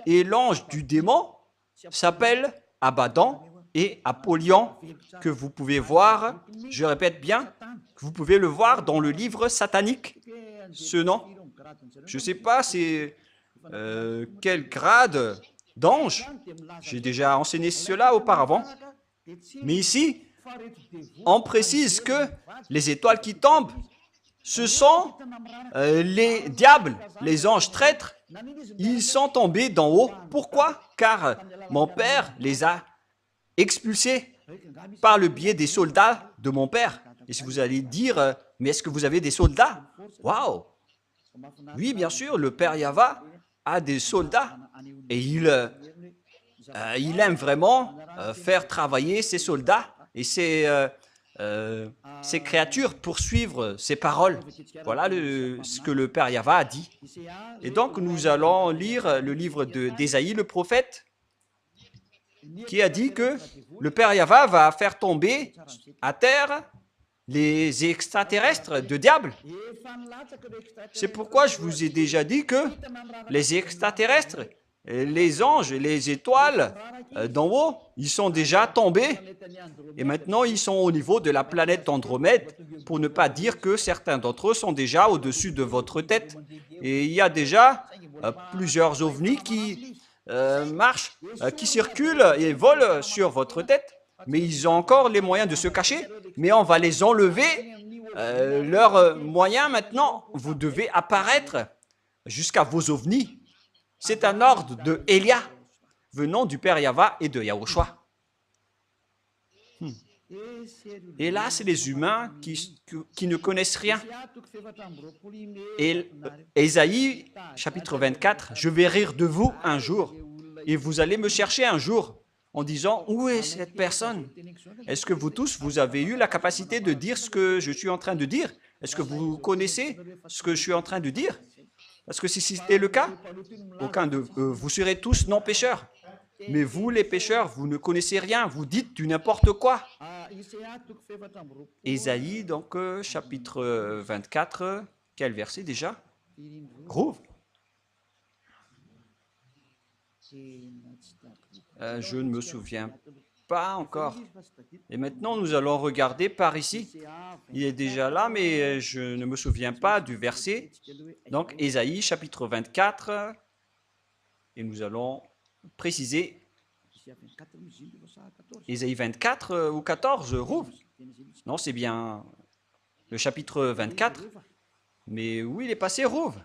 Et l'ange du démon s'appelle Abaddon et Apollyon, que vous pouvez voir, je répète bien, que vous pouvez le voir dans le livre satanique, ce nom. Je ne sais pas, c'est quel grade d'ange. J'ai déjà enseigné cela auparavant. Mais ici, on précise que les étoiles qui tombent, ce sont les diables, les anges traîtres. Ils sont tombés d'en haut. Pourquoi? Car mon père les a expulsés par le biais des soldats de mon père. Et si vous allez dire, mais est-ce que vous avez des soldats? Waouh! Oui, bien sûr, le père Yahva a des soldats et il aime vraiment faire travailler ses soldats et ses créatures pour suivre ses paroles. Voilà ce que le père Yahva a dit. Et donc, nous allons lire le livre d'Ésaïe, le prophète, qui a dit que le père Yahva va faire tomber à terre les extraterrestres de diable. C'est pourquoi je vous ai déjà dit que les extraterrestres, les anges, les étoiles d'en haut, ils sont déjà tombés et maintenant ils sont au niveau de la planète Andromède, pour ne pas dire que certains d'entre eux sont déjà au-dessus de votre tête. Et il y a déjà plusieurs ovnis qui marchent, qui circulent et volent sur votre tête, mais ils ont encore les moyens de se cacher, mais on va les enlever. Leurs moyens maintenant, vous devez apparaître jusqu'à vos ovnis. C'est un ordre de Elia, venant du Père Yahva et de Yahushua. Et là, c'est les humains qui ne connaissent rien. Et Ésaïe, chapitre 24, « Je vais rire de vous un jour, et vous allez me chercher un jour, en disant, où est cette personne? Est-ce que vous tous, vous avez eu la capacité de dire ce que je suis en train de dire? Est-ce que vous connaissez ce que je suis en train de dire? Parce que si c'était le cas, aucun de vous serez tous non-pécheurs. Mais vous, les pécheurs, vous ne connaissez rien, vous dites du n'importe quoi. Ésaïe, donc, chapitre 24, quel verset déjà? Groove. Je ne me souviens pas encore. Et maintenant, nous allons regarder par ici. Il est déjà là, mais je ne me souviens pas du verset. Donc, Ésaïe, chapitre 24. Et nous allons préciser Ésaïe 24 ou 14, Rouve. Non, c'est bien le chapitre 24. Mais où il est passé, Rouve?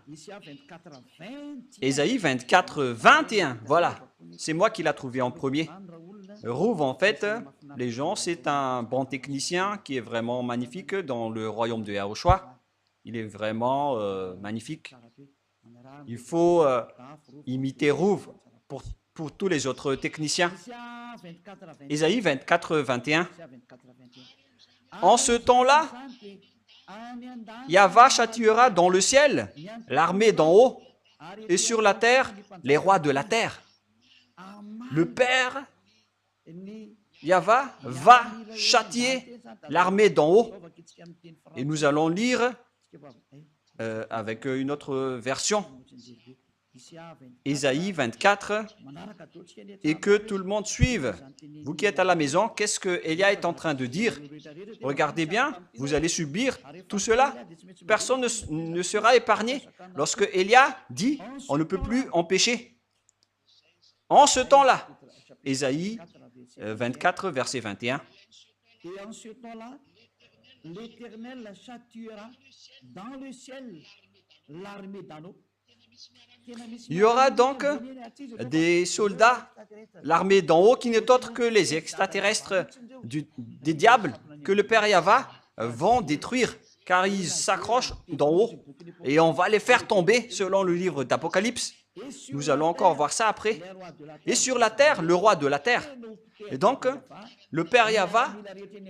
Ésaïe 24, 21. Voilà, c'est moi qui l'ai trouvé en premier. Rouve, en fait, les gens, c'est un bon technicien qui est vraiment magnifique dans le royaume de Yahushua. Il est vraiment magnifique. Il faut imiter Rouve pour tous les autres techniciens. Ésaïe 24, 21. En ce temps-là, Yahva châtiera dans le ciel l'armée d'en haut et sur la terre les rois de la terre. Le Père Yahva va châtier l'armée d'en haut. Et nous allons lire avec une autre version. Ésaïe 24, et que tout le monde suive. Vous qui êtes à la maison, qu'est-ce que Elia est en train de dire? Regardez bien, vous allez subir tout cela. Personne ne sera épargné. Lorsque Elia dit, on ne peut plus en pécher. En ce temps-là, Ésaïe 24, verset 21. Et en ce temps-là, l'Éternel châtiera dans le ciel l'armée d'en haut. Il y aura donc des soldats, l'armée d'en haut, qui n'est autre que les extraterrestres des diables que le Père Yahva vont détruire, car ils s'accrochent d'en haut et on va les faire tomber selon le livre d'Apocalypse. Nous allons encore voir ça après. Et sur la terre, le roi de la terre. Et donc, le Père Yahva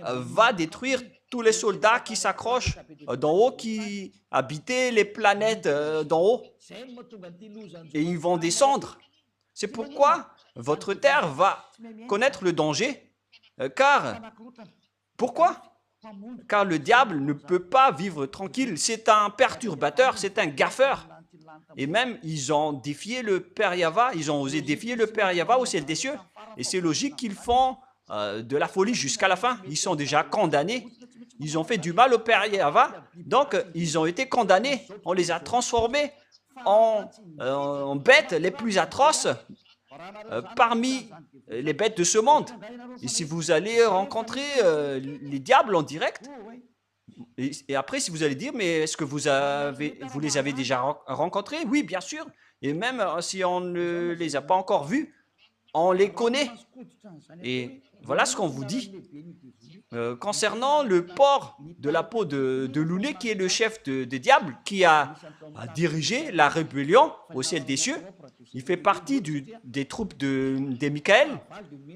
va détruire tous les soldats qui s'accrochent d'en haut, qui habitaient les planètes d'en haut. Et ils vont descendre. C'est pourquoi votre terre va connaître le danger. Pourquoi? Car le diable ne peut pas vivre tranquille. C'est un perturbateur, c'est un gaffeur. Et même, ils ont défié le Père Yahva, ils ont osé défier le Père Yahva au ciel des cieux. Et c'est logique qu'ils font de la folie jusqu'à la fin. Ils sont déjà condamnés. Ils ont fait du mal au Père Yahva, donc ils ont été condamnés. On les a transformés en bêtes les plus atroces parmi les bêtes de ce monde. Et si vous allez rencontrer les diables en direct, et après si vous allez dire, mais est-ce que vous les avez déjà rencontrés? Oui, bien sûr. Et même si on ne les a pas encore vus, on les connaît. Et voilà ce qu'on vous dit. Concernant le porc de la peau de Louné, qui est le chef des diables, qui a dirigé la rébellion au ciel des cieux. Il fait partie des troupes de Michael,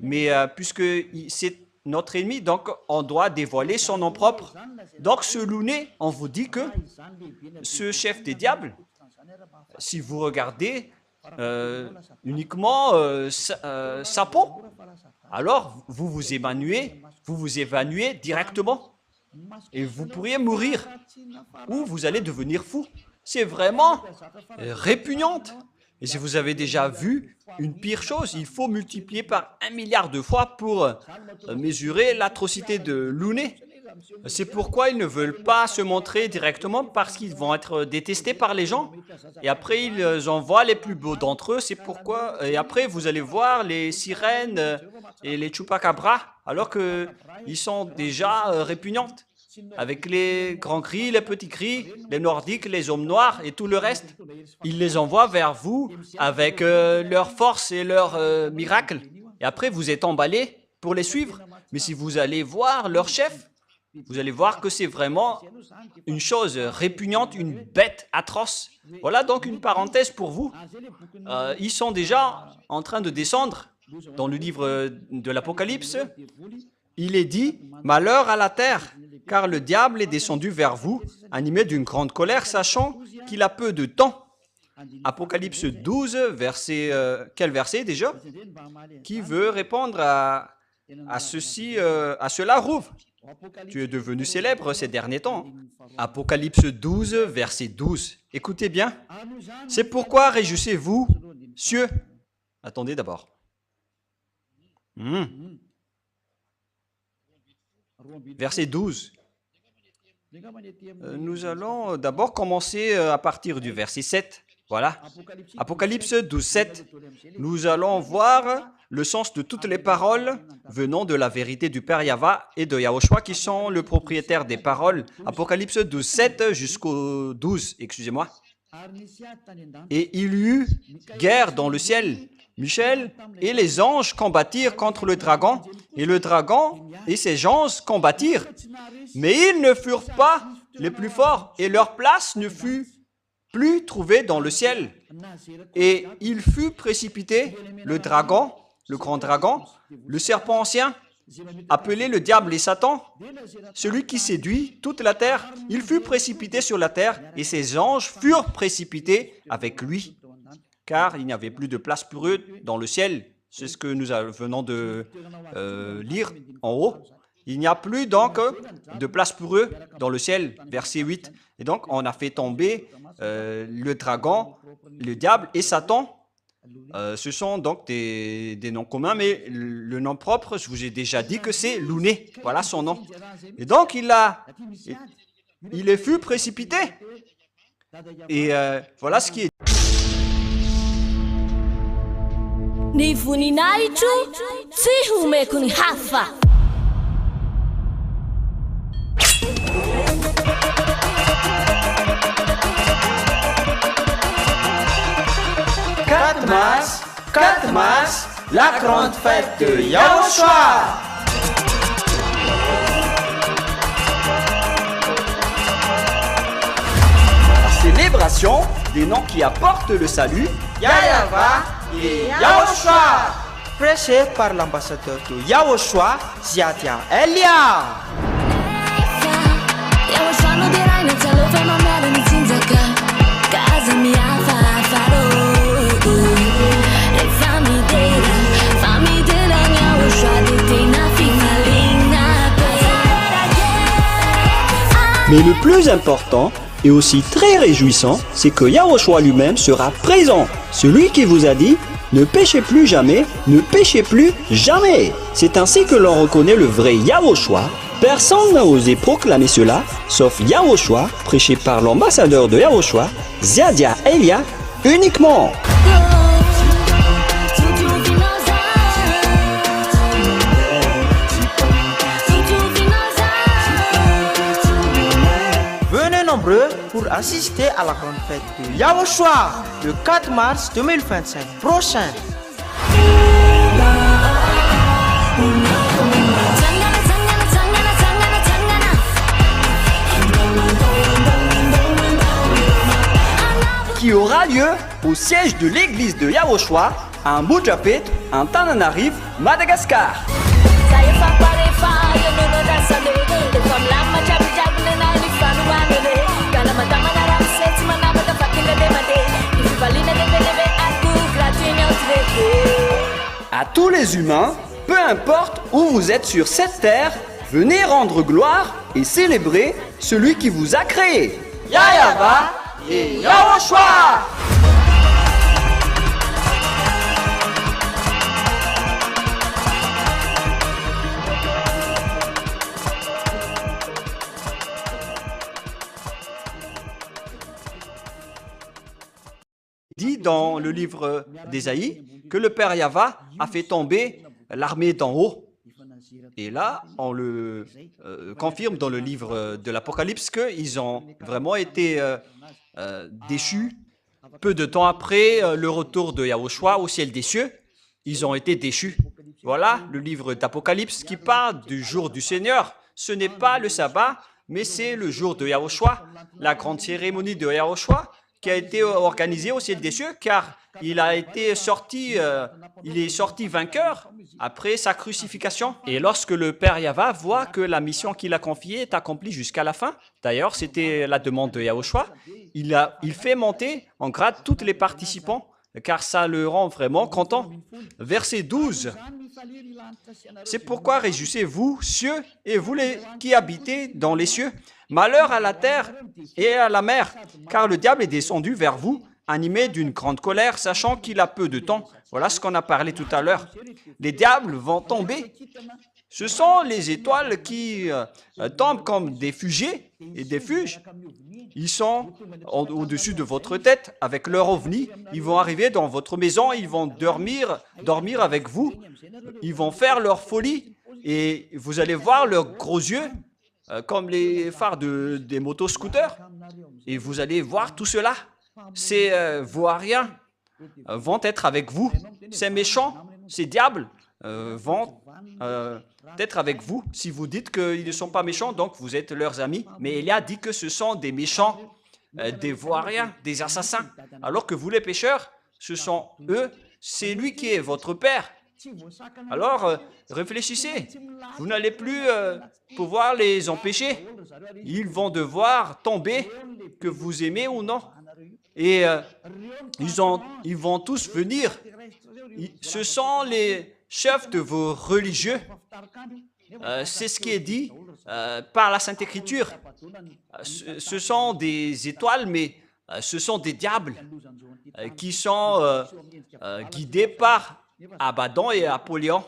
mais puisque c'est notre ennemi, donc on doit dévoiler son nom propre. Donc ce Louné, on vous dit que ce chef des diables, si vous regardez uniquement sa peau, alors vous vous évanouez directement et vous pourriez mourir ou vous allez devenir fou. C'est vraiment répugnante. Et si vous avez déjà vu une pire chose, il faut multiplier par 1 milliard de fois pour mesurer l'atrocité de Louné. C'est pourquoi ils ne veulent pas se montrer directement, parce qu'ils vont être détestés par les gens. Et après, ils envoient les plus beaux d'entre eux. C'est pourquoi. Et après, vous allez voir les sirènes et les chupacabras, alors qu'ils sont déjà répugnantes. Avec les grands cris, les petits cris, les nordiques, les hommes noirs et tout le reste. Ils les envoient vers vous avec leur force et leur miracle. Et après, vous êtes emballés pour les suivre. Mais si vous allez voir leur chef, vous allez voir que c'est vraiment une chose répugnante, une bête atroce. Voilà donc une parenthèse pour vous. Ils sont déjà en train de descendre dans le livre de l'Apocalypse. Il est dit « Malheur à la terre, car le diable est descendu vers vous, animé d'une grande colère, sachant qu'il a peu de temps. » Apocalypse 12, quel verset déjà? Qui veut répondre à cela, Rouve? Tu es devenu célèbre ces derniers temps. Apocalypse 12, verset 12. Écoutez bien. C'est pourquoi réjouissez-vous, cieux. Attendez d'abord. Verset 12. Nous allons d'abord commencer à partir du verset 7. Voilà. Apocalypse 12, 7. Nous allons voir le sens de toutes les paroles venant de la vérité du Père Yahva et de Yahushua qui sont le propriétaire des paroles. Apocalypse 12, 7 jusqu'au 12, excusez-moi. Et il y eut guerre dans le ciel. Michel et les anges combattirent contre le dragon, et le dragon et ses anges combattirent. Mais ils ne furent pas les plus forts, et leur place ne fut plus trouvée dans le ciel. Et il fut précipité, le dragon, le grand dragon, le serpent ancien, appelé le diable et Satan, celui qui séduit toute la terre. Il fut précipité sur la terre, et ses anges furent précipités avec lui. Car il n'y avait plus de place pour eux dans le ciel. C'est ce que nous venons de lire en haut. Il n'y a plus donc de place pour eux dans le ciel, verset 8. Et donc, on a fait tomber le dragon, le diable et Satan. Ce sont donc des noms communs, mais le nom propre, je vous ai déjà dit que c'est Louné. Voilà son nom. Et donc, il fut précipité. Et voilà ce qui est. Ni voninahitro tsy homeko ny hafa. Quatre mars, la grande fête de Yahushua. La célébration des noms qui apportent le salut, Yahva et Yahushua, prêché par l'ambassadeur de Yahushua, Ziadia Elia. Mais le plus important et aussi très réjouissant, c'est que Yahushua lui-même sera présent. Celui qui vous a dit « Ne péchez plus jamais, ne péchez plus jamais ». C'est ainsi que l'on reconnaît le vrai Yahushua Personne n'a osé proclamer cela, sauf Yahushua, prêché par l'ambassadeur de Yahushua, Ziadia Elia, uniquement. Venez nombreux pour assister à la grande fête de Yahushua le 4 mars 2025 prochain. Qui aura lieu au siège de l'église de Yahushua à Mujapet, en Tananarive, Madagascar. À tous les humains, peu importe où vous êtes sur cette terre, venez rendre gloire et célébrer celui qui vous a créé. Yahava et Yahushua. Dit dans le livre d'Ésaïe que le Père Yahva a fait tomber l'armée d'en haut. Et là, on le confirme dans le livre de l'Apocalypse qu'ils ont vraiment été déchus. Peu de temps après le retour de Yahushua au ciel des cieux, ils ont été déchus. Voilà le livre d'Apocalypse qui parle du jour du Seigneur. Ce n'est pas le sabbat, mais c'est le jour de Yahushua, la grande cérémonie de Yahushua qui a été organisée au ciel des cieux, car il est sorti vainqueur après sa crucifixion. Et lorsque le Père Yahva voit que la mission qu'il a confiée est accomplie jusqu'à la fin, d'ailleurs c'était la demande de Yahushua, il fait monter en grade tous les participants, car ça le rend vraiment content. Verset 12. C'est pourquoi réjouissez-vous, cieux, et vous les qui habitez dans les cieux. Malheur à la terre et à la mer, car le diable est descendu vers vous, animé d'une grande colère, sachant qu'il a peu de temps. Voilà ce qu'on a parlé tout à l'heure. Les diables vont tomber. Ce sont les étoiles qui tombent comme des fusées et des fuges. Ils sont au-dessus de votre tête avec leur ovni. Ils vont arriver dans votre maison, ils vont dormir avec vous. Ils vont faire leur folie et vous allez voir leurs gros yeux comme les phares des motoscooters. Et vous allez voir tout cela. Ces Vauriens vont être avec vous. Ces méchants, ces diables vont être avec vous. Si vous dites qu'ils ne sont pas méchants, donc vous êtes leurs amis. Mais Elia dit que ce sont des méchants, des Vauriens, des assassins. Alors que vous les pécheurs, ce sont eux, c'est lui qui est votre père. Alors, réfléchissez. Vous n'allez plus pouvoir les empêcher. Ils vont devoir tomber, que vous aimez ou non. Et ils vont tous venir. Ce sont les chefs de vos religieux. C'est ce qui est dit par la Sainte Écriture. Ce sont des étoiles, mais ce sont des diables qui sont guidés par Abaddon et Apollyon,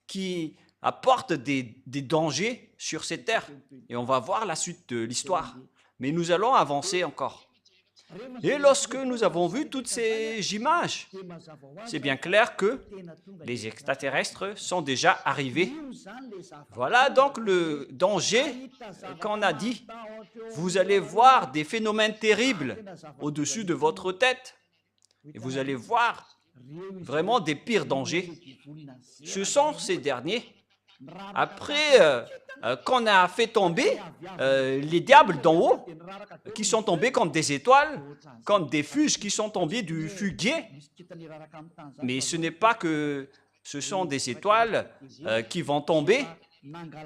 qui apportent des dangers sur cette terre. Et on va voir la suite de l'histoire. Mais nous allons avancer encore. Et lorsque nous avons vu toutes ces images, c'est bien clair que les extraterrestres sont déjà arrivés. Voilà donc le danger qu'on a dit. Vous allez voir des phénomènes terribles au-dessus de votre tête. Et vous allez voir vraiment des pires dangers. Ce sont ces derniers. Après qu'on a fait tomber les diables d'en haut, qui sont tombés comme des étoiles, comme des fuges qui sont tombés du fuguier. Mais ce n'est pas que ce sont des étoiles qui vont tomber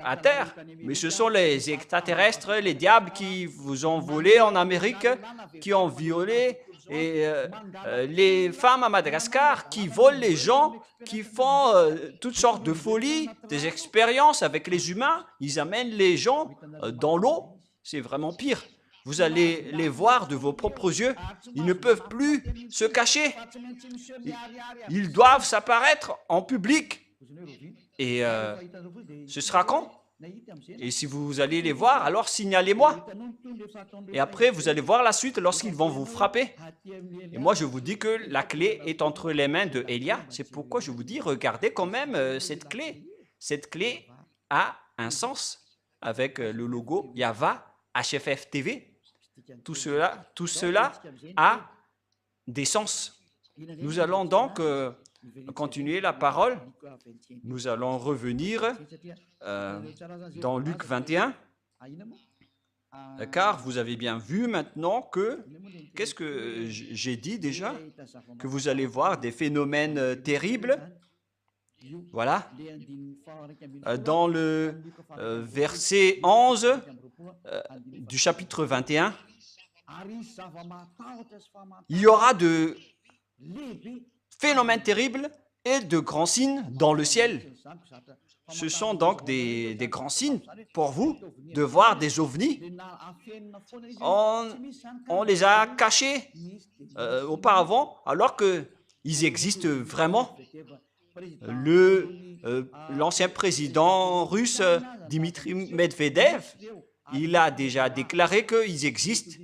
à terre, mais ce sont les extraterrestres, les diables qui vous ont volé en Amérique, qui ont violé, et les femmes à Madagascar qui volent les gens, qui font toutes sortes de folies, des expériences avec les humains. Ils amènent les gens dans l'eau. C'est vraiment pire. Vous allez les voir de vos propres yeux. Ils ne peuvent plus se cacher. Ils doivent s'apparaître en public. Et ce sera quand? Et si vous allez les voir, alors signalez-moi. Et après, vous allez voir la suite lorsqu'ils vont vous frapper. Et moi, je vous dis que la clé est entre les mains de Elia. C'est pourquoi je vous dis, regardez quand même cette clé. Cette clé a un sens avec le logo Yava HFF TV. Tout cela a des sens. Nous allons donc continuer la parole. Nous allons revenir dans Luc 21, car vous avez bien vu maintenant que, qu'est-ce que j'ai dit déjà? Que vous allez voir des phénomènes terribles. Voilà. Dans le verset 11 du chapitre 21, il y aura de phénomènes terribles et de grands signes dans le ciel. Ce sont donc des grands signes pour vous de voir des ovnis. On les a cachés auparavant alors qu'ils existent vraiment. L'ancien président russe Dmitri Medvedev, il a déjà déclaré qu'ils existent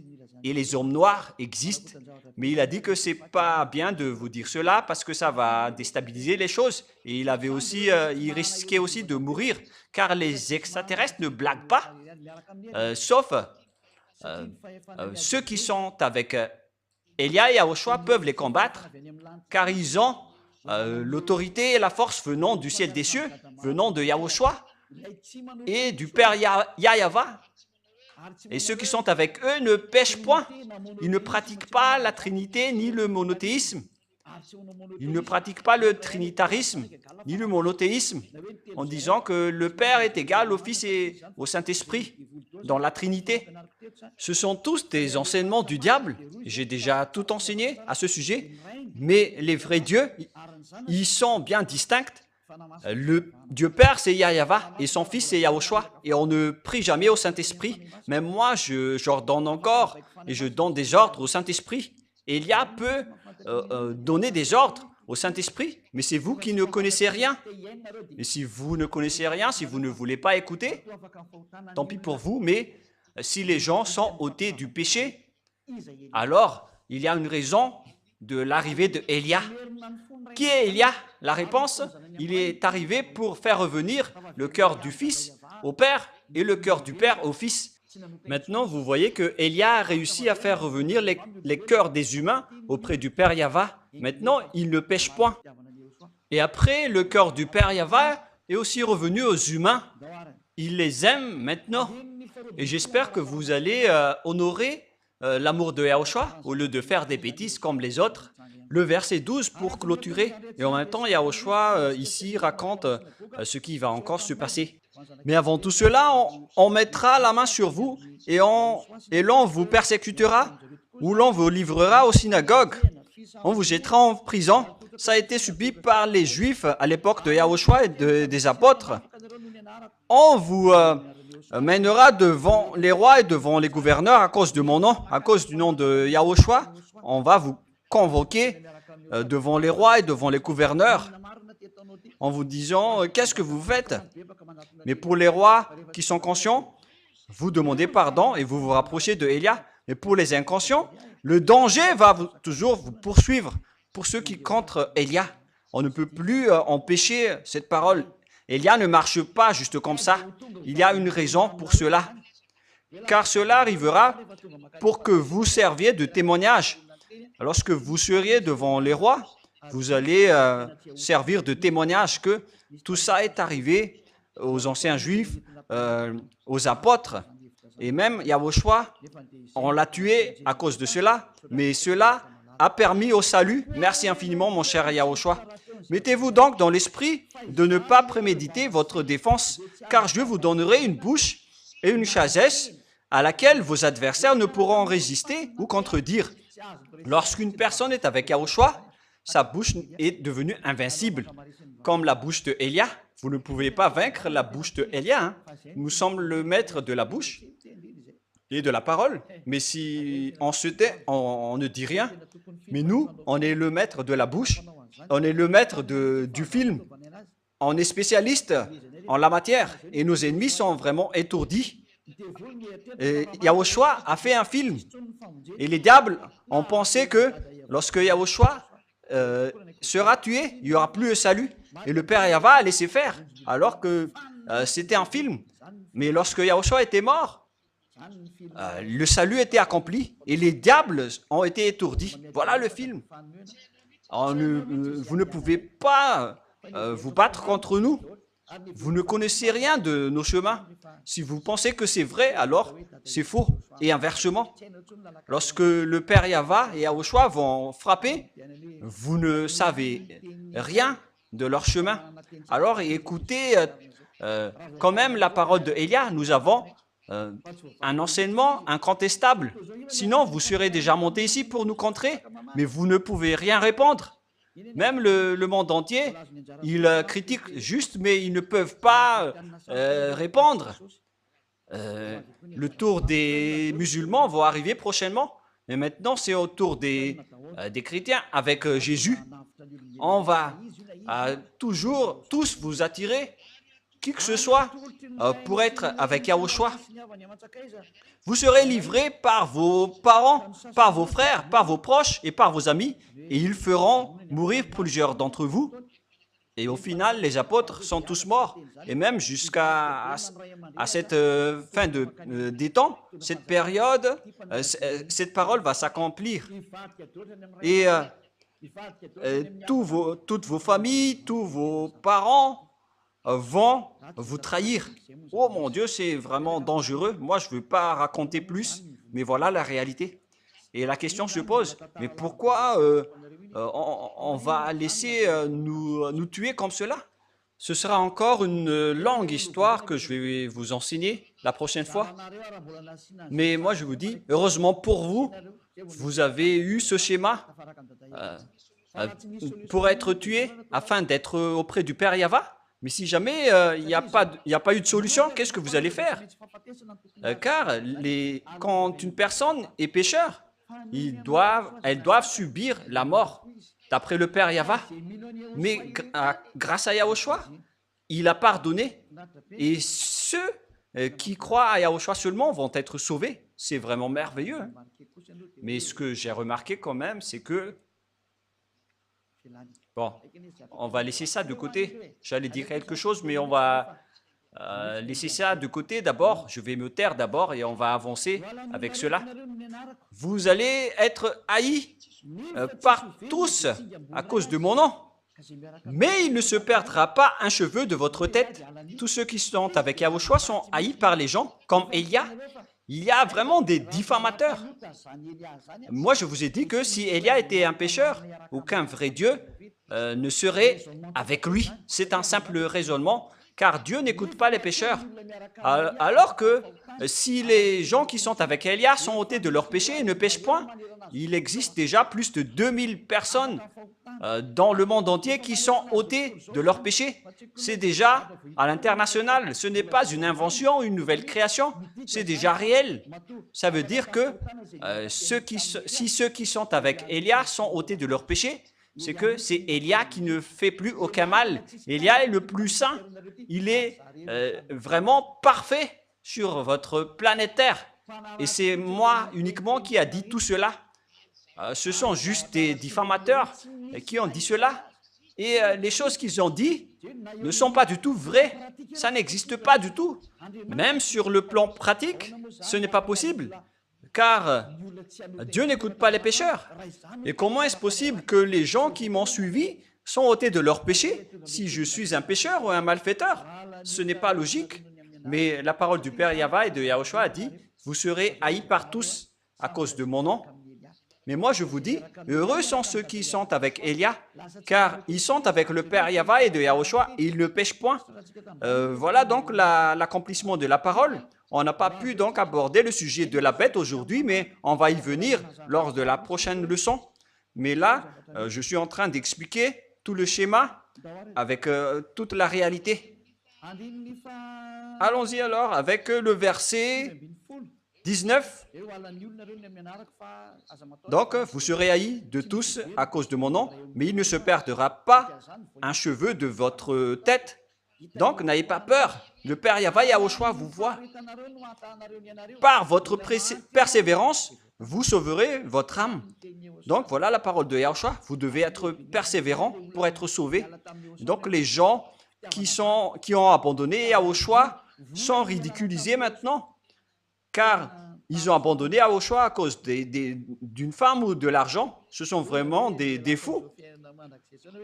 et les hommes noirs existent. Mais il a dit que ce n'est pas bien de vous dire cela parce que ça va déstabiliser les choses. Et il risquait aussi de mourir car les extraterrestres ne blaguent pas, sauf ceux qui sont avec Elia et Yahushua peuvent les combattre car ils ont l'autorité et la force venant du ciel des cieux, venant de Yahushua et du Père Yahava. Et ceux qui sont avec eux ne pêchent point. Ils ne pratiquent pas la Trinité ni le monothéisme. Ils ne pratiquent pas le trinitarisme ni le monothéisme en disant que le Père est égal au Fils et au Saint-Esprit dans la Trinité. Ce sont tous des enseignements du diable. J'ai déjà tout enseigné à ce sujet. Mais les vrais dieux, ils sont bien distincts. Le Dieu Père, c'est Yahava, et son Fils, c'est Yahushua. Et on ne prie jamais au Saint-Esprit. Même moi, j'ordonne encore, et je donne des ordres au Saint-Esprit. Elia peut donner des ordres au Saint-Esprit, mais c'est vous qui ne connaissez rien. Et si vous ne connaissez rien, si vous ne voulez pas écouter, tant pis pour vous, mais si les gens sont ôtés du péché, alors il y a une raison de l'arrivée de Elia. Qui est Elia? La réponse, il est arrivé pour faire revenir le cœur du Fils au Père et le cœur du Père au Fils. Maintenant, vous voyez que Elia a réussi à faire revenir les cœurs des humains auprès du Père Yahva. Maintenant, il ne pêche point. Et après, le cœur du Père Yahva est aussi revenu aux humains. Il les aime maintenant. Et j'espère que vous allez honorer l'amour de Yahushua au lieu de faire des bêtises comme les autres. Le verset 12 pour clôturer. Et en même temps, Yahushua ici raconte ce qui va encore se passer. Mais avant tout cela, on mettra la main sur vous et l'on vous persécutera ou l'on vous livrera aux synagogues. On vous jettera en prison. Ça a été subi par les Juifs à l'époque de Yahushua et des apôtres. On vous mènera devant les rois et devant les gouverneurs à cause de mon nom, à cause du nom de Yahushua. On va vous convoquer devant les rois et devant les gouverneurs en vous disant « Qu'est-ce que vous faites ?» Mais pour les rois qui sont conscients, vous demandez pardon et vous vous rapprochez de Elia. Mais pour les inconscients, le danger va toujours vous poursuivre. Pour ceux qui contre Elia, on ne peut plus empêcher cette parole. Elia ne marche pas juste comme ça. Il y a une raison pour cela. Car cela arrivera pour que vous serviez de témoignage. Lorsque vous seriez devant les rois, vous allez servir de témoignage que tout ça est arrivé aux anciens juifs, aux apôtres. Et même Yahushua, on l'a tué à cause de cela, mais cela a permis au salut. Merci infiniment, mon cher Yahushua. Mettez-vous donc dans l'esprit de ne pas préméditer votre défense, car je vous donnerai une bouche et une sagesse à laquelle vos adversaires ne pourront résister ou contredire. Lorsqu'une personne est avec Yahushua, sa bouche est devenue invincible, comme la bouche de Elia. Vous ne pouvez pas vaincre la bouche de Elia. Hein. Nous sommes le maître de la bouche et de la parole. Mais si on se tait, on ne dit rien. Mais nous, on est le maître de la bouche. On est le maître du film. On est spécialiste en la matière et nos ennemis sont vraiment étourdis. Et Yahushua a fait un film et les diables ont pensé que lorsque Yahushua sera tué, il n'y aura plus de salut et le Père Yahva a laissé faire alors que c'était un film. Mais lorsque Yahushua était mort, le salut était accompli et les diables ont été étourdis. Voilà le film. Vous ne pouvez pas vous battre contre nous. Vous ne connaissez rien de nos chemins. Si vous pensez que c'est vrai, alors c'est faux. Et inversement, lorsque le Père Yahva et Yahushua vont frapper, vous ne savez rien de leur chemin. Alors écoutez quand même la parole de Élia. Nous avons un enseignement incontestable. Sinon, vous serez déjà monté ici pour nous contrer, mais vous ne pouvez rien répondre. Même le monde entier, ils critiquent juste, mais ils ne peuvent pas répondre. Le tour des musulmans va arriver prochainement, mais maintenant c'est au tour des chrétiens avec Jésus. On va toujours tous vous attirer, qui que ce soit, pour être avec Yahushua. Vous serez livrés par vos parents, par vos frères, par vos proches et par vos amis, et ils feront mourir plusieurs d'entre vous. Et au final, les apôtres sont tous morts. Et même jusqu'à cette fin des temps, cette période, cette parole va s'accomplir. Et toutes vos familles, tous vos parents vont vous trahir. Oh mon Dieu, c'est vraiment dangereux. Moi, je ne veux pas raconter plus, mais voilà la réalité. Et la question se pose, mais pourquoi on va laisser nous tuer comme cela? Ce sera encore une longue histoire que je vais vous enseigner la prochaine fois. Mais moi, je vous dis, heureusement pour vous, vous avez eu ce schéma pour être tué afin d'être auprès du Père Yahva. Mais si jamais il n'y a pas eu de solution, qu'est-ce que vous allez faire? Car quand une personne est pécheur, elles doivent subir la mort d'après le Père Yahva. Mais grâce à Yahushua, il a pardonné. Et ceux qui croient à Yahushua seulement vont être sauvés. C'est vraiment merveilleux. Hein? Mais ce que j'ai remarqué quand même, c'est que bon, on va laisser ça de côté. J'allais dire quelque chose, mais on va laisser ça de côté d'abord. Je vais me taire d'abord et on va avancer avec cela. Vous allez être haïs par tous à cause de mon nom. Mais il ne se perdra pas un cheveu de votre tête. Tous ceux qui sont avec Yahushua sont haïs par les gens, comme Élia. Il y a vraiment des diffamateurs. Moi, je vous ai dit que si Élia était un pécheur, aucun vrai Dieu ne serait avec lui. C'est un simple raisonnement, car Dieu n'écoute pas les pécheurs. Alors que si les gens qui sont avec Élia sont ôtés de leurs péchés et ne pêchent point, il existe déjà plus de 2000 personnes dans le monde entier qui sont ôtées de leurs péchés. C'est déjà à l'international. Ce n'est pas une invention, une nouvelle création. C'est déjà réel. Ça veut dire que si ceux qui sont avec Élia sont ôtés de leurs péchés, c'est que c'est Élia qui ne fait plus aucun mal. Élia est le plus saint. Il est vraiment parfait sur votre planète Terre. Et c'est moi uniquement qui a dit tout cela. Ce sont juste des diffamateurs qui ont dit cela. Et les choses qu'ils ont dit ne sont pas du tout vraies. Ça n'existe pas du tout. Même sur le plan pratique, ce n'est pas possible. Car Dieu n'écoute pas les pécheurs. Et comment est-ce possible que les gens qui m'ont suivi sont ôtés de leurs péchés si je suis un pécheur ou un malfaiteur? Ce n'est pas logique. Mais la parole du Père Yahva et de Yahushua a dit, vous serez haïs par tous à cause de mon nom. Mais moi, je vous dis, heureux sont ceux qui sont avec Élia, car ils sont avec le Père Yahva et de Yahushua et ils ne pêchent point. Voilà donc l'accomplissement de la parole. On n'a pas pu donc aborder le sujet de la bête aujourd'hui, mais on va y venir lors de la prochaine leçon. Mais là, je suis en train d'expliquer tout le schéma avec toute la réalité. Allons-y alors avec le verset 19. Donc, vous serez haïs de tous à cause de mon nom, mais il ne se perdra pas un cheveu de votre tête. Donc, n'ayez pas peur. Le Père Yahweh Yahushua vous voit. Par votre persévérance, vous sauverez votre âme. Donc, voilà la parole de Yahushua. Vous devez être persévérant pour être sauvé. Donc, les gens qui ont abandonné Yahushua sont ridiculisés maintenant, car ils ont abandonné Yahushua à cause d'une femme ou de l'argent. Ce sont vraiment des défauts.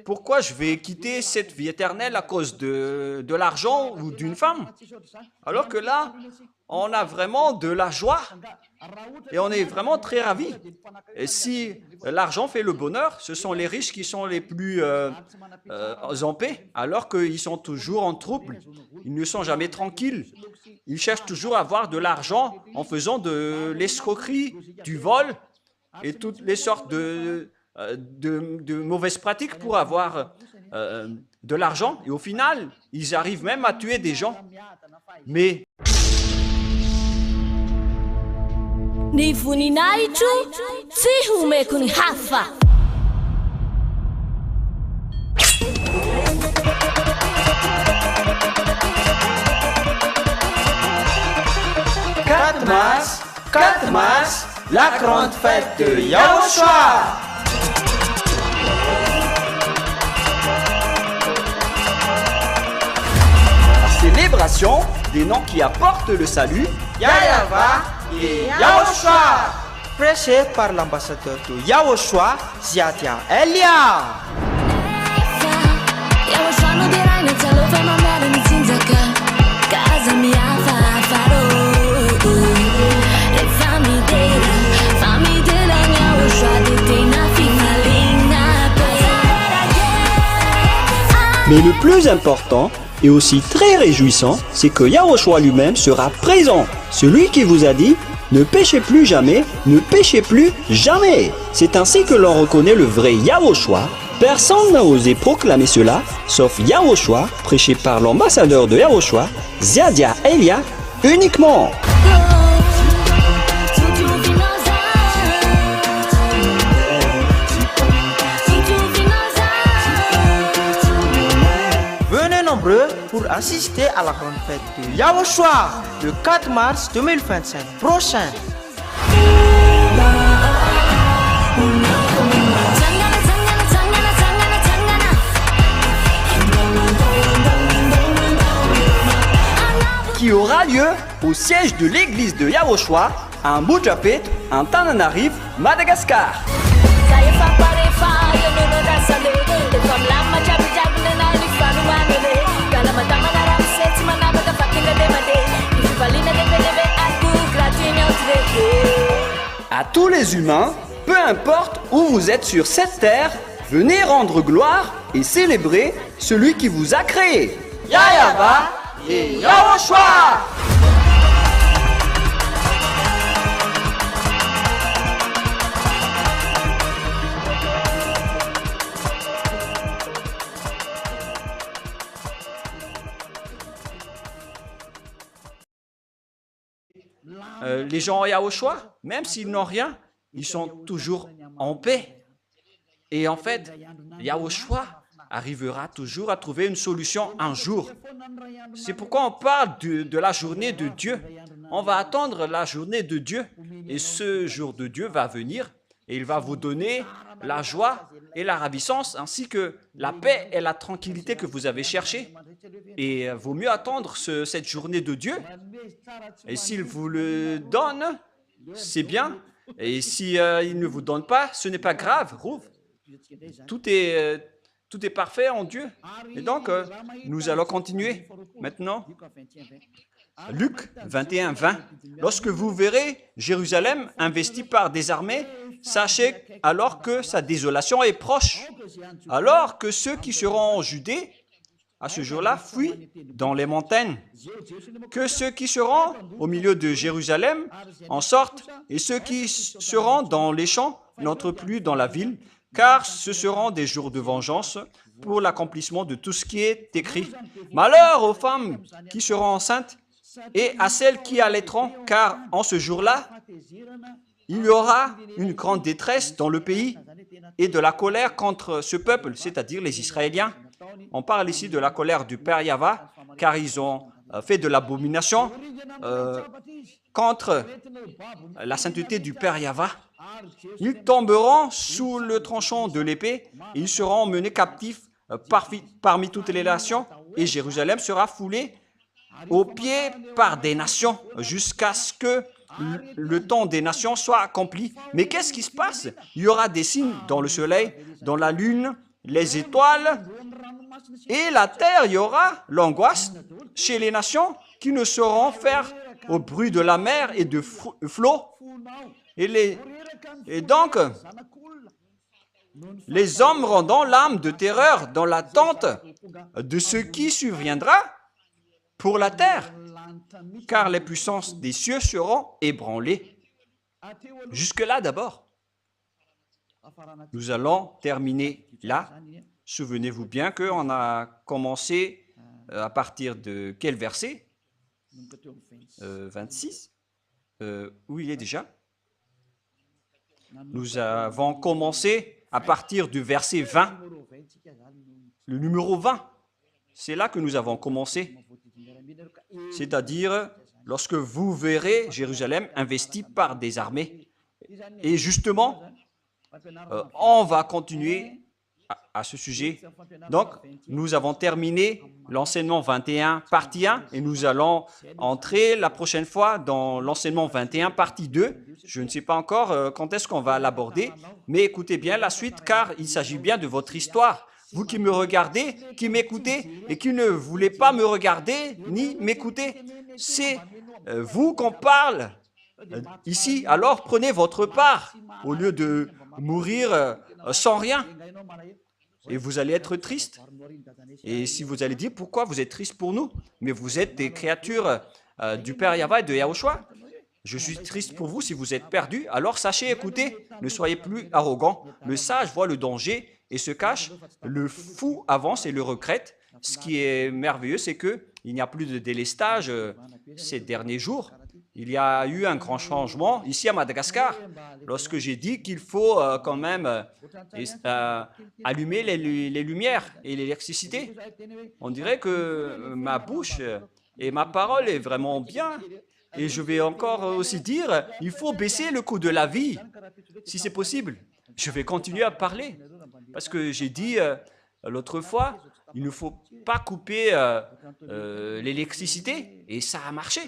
Pourquoi je vais quitter cette vie éternelle à cause de l'argent ou d'une femme? Alors que là, on a vraiment de la joie et on est vraiment très ravis. Et si l'argent fait le bonheur, ce sont les riches qui sont les plus en paix, alors qu'ils sont toujours en trouble. Ils ne sont jamais tranquilles. Ils cherchent toujours à avoir de l'argent en faisant de l'escroquerie, du vol et toutes les sortes de mauvaises pratiques pour avoir de l'argent. Et au final, ils arrivent même à tuer des gens. Mais Ny voninahitro tsy homeko ny hafa. « 4 mars, la grande fête de Yahushua. Célébration des noms qui apportent le salut. Yahweh et Yahushua. Prêché par l'ambassadeur de Yahushua, Ziadia Elia. Mais le plus important et aussi très réjouissant, c'est que Yahushua lui-même sera présent. Celui qui vous a dit « Ne péchez plus jamais, ne péchez plus jamais ». C'est ainsi que l'on reconnaît le vrai Yahushua. Personne n'a osé proclamer cela, sauf Yahushua, prêché par l'ambassadeur de Yahushua, Ziadia Elia, uniquement. Pour assister à la grande fête de Yahushua le 4 mars 2025 prochain. Qui aura lieu au siège de l'église de Yahushua à Mujapet, en Tananarive, Madagascar. À tous les humains, peu importe où vous êtes sur cette terre, venez rendre gloire et célébrer celui qui vous a créé. Yahweh et Yahushua. Les gens à Yahushua, même s'ils n'ont rien, ils sont toujours en paix. Et en fait, Yahushua arrivera toujours à trouver une solution un jour. C'est pourquoi on parle de la journée de Dieu. On va attendre la journée de Dieu. Et ce jour de Dieu va venir et il va vous donner la joie et la ravissance, ainsi que la paix et la tranquillité que vous avez cherchées. Et vaut mieux attendre cette journée de Dieu. Et s'il vous le donne, c'est bien. Et si il ne vous donne pas, ce n'est pas grave. Tout est parfait en Dieu. Et donc, nous allons continuer maintenant. Luc 21, 20. Lorsque vous verrez Jérusalem investie par des armées, sachez alors que sa désolation est proche. Alors que ceux qui seront en Judée, à ce jour-là, fuient dans les montagnes. Que ceux qui seront au milieu de Jérusalem en sortent, et ceux qui seront dans les champs n'entrent plus dans la ville, car ce seront des jours de vengeance pour l'accomplissement de tout ce qui est écrit. Malheur aux femmes qui seront enceintes et à celles qui allaiteront, car en ce jour-là, il y aura une grande détresse dans le pays et de la colère contre ce peuple, c'est-à-dire les Israéliens. On parle ici de la colère du Père Yahva, car ils ont fait de l'abomination contre la sainteté du Père Yahva. Ils tomberont sous le tranchant de l'épée, et ils seront menés captifs parmi toutes les nations, et Jérusalem sera foulée aux pieds par des nations, jusqu'à ce que le temps des nations soit accompli. Mais qu'est-ce qui se passe? Il y aura des signes dans le soleil, dans la lune, les étoiles, et la terre. Il y aura l'angoisse chez les nations qui ne sauront faire au bruit de la mer et de flots. Et donc, les hommes rendant l'âme de terreur dans l'attente de ce qui surviendra pour la terre, car les puissances des cieux seront ébranlées. Jusque-là d'abord. Nous allons terminer là. Souvenez-vous bien qu'on a commencé à partir de quel verset? 26. Où il est déjà? Nous avons commencé à partir du verset 20. Le numéro 20. C'est là que nous avons commencé. C'est-à-dire, lorsque vous verrez Jérusalem investie par des armées. Et justement, on va continuer à ce sujet. Donc, nous avons terminé l'enseignement 21, partie 1, et nous allons entrer la prochaine fois dans l'enseignement 21, partie 2. Je ne sais pas encore quand est-ce qu'on va l'aborder, mais écoutez bien la suite, car il s'agit bien de votre histoire. Vous qui me regardez, qui m'écoutez, et qui ne voulez pas me regarder ni m'écouter, c'est vous qu'on parle ici. Alors, prenez votre part, au lieu de mourir sans rien. Et vous allez être triste. Et si vous allez dire, pourquoi vous êtes triste pour nous? Mais vous êtes des créatures du Père Yahva et de Yahushua. Je suis triste pour vous si vous êtes perdus. Alors sachez, écoutez, ne soyez plus arrogants. Le sage voit le danger et se cache. Le fou avance et le regrette. Ce qui est merveilleux, c'est qu'il n'y a plus de délestage ces derniers jours. Il y a eu un grand changement ici à Madagascar, lorsque j'ai dit qu'il faut quand même allumer les lumières et l'électricité. On dirait que ma bouche et ma parole est vraiment bien. Et je vais encore aussi dire, il faut baisser le coût de la vie, si c'est possible. Je vais continuer à parler, parce que j'ai dit l'autre fois, il ne faut pas couper l'électricité, et ça a marché.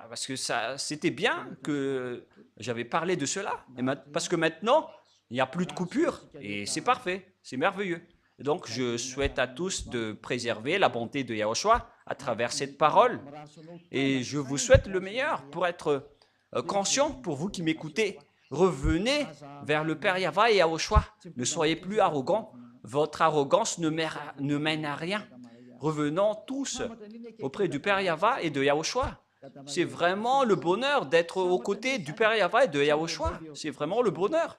Parce que c'était bien que j'avais parlé de cela, parce que maintenant, il n'y a plus de coupure, et c'est parfait, c'est merveilleux. Donc, je souhaite à tous de préserver la bonté de Yahushua à travers cette parole, et je vous souhaite le meilleur pour être conscient, pour vous qui m'écoutez. Revenez vers le Père Yahva et Yahushua. Ne soyez plus arrogants. Votre arrogance ne mène à rien. Revenons tous auprès du Père Yahva et de Yahushua. C'est vraiment le bonheur d'être aux côtés du Père Yahva et de Yahushua. C'est vraiment le bonheur.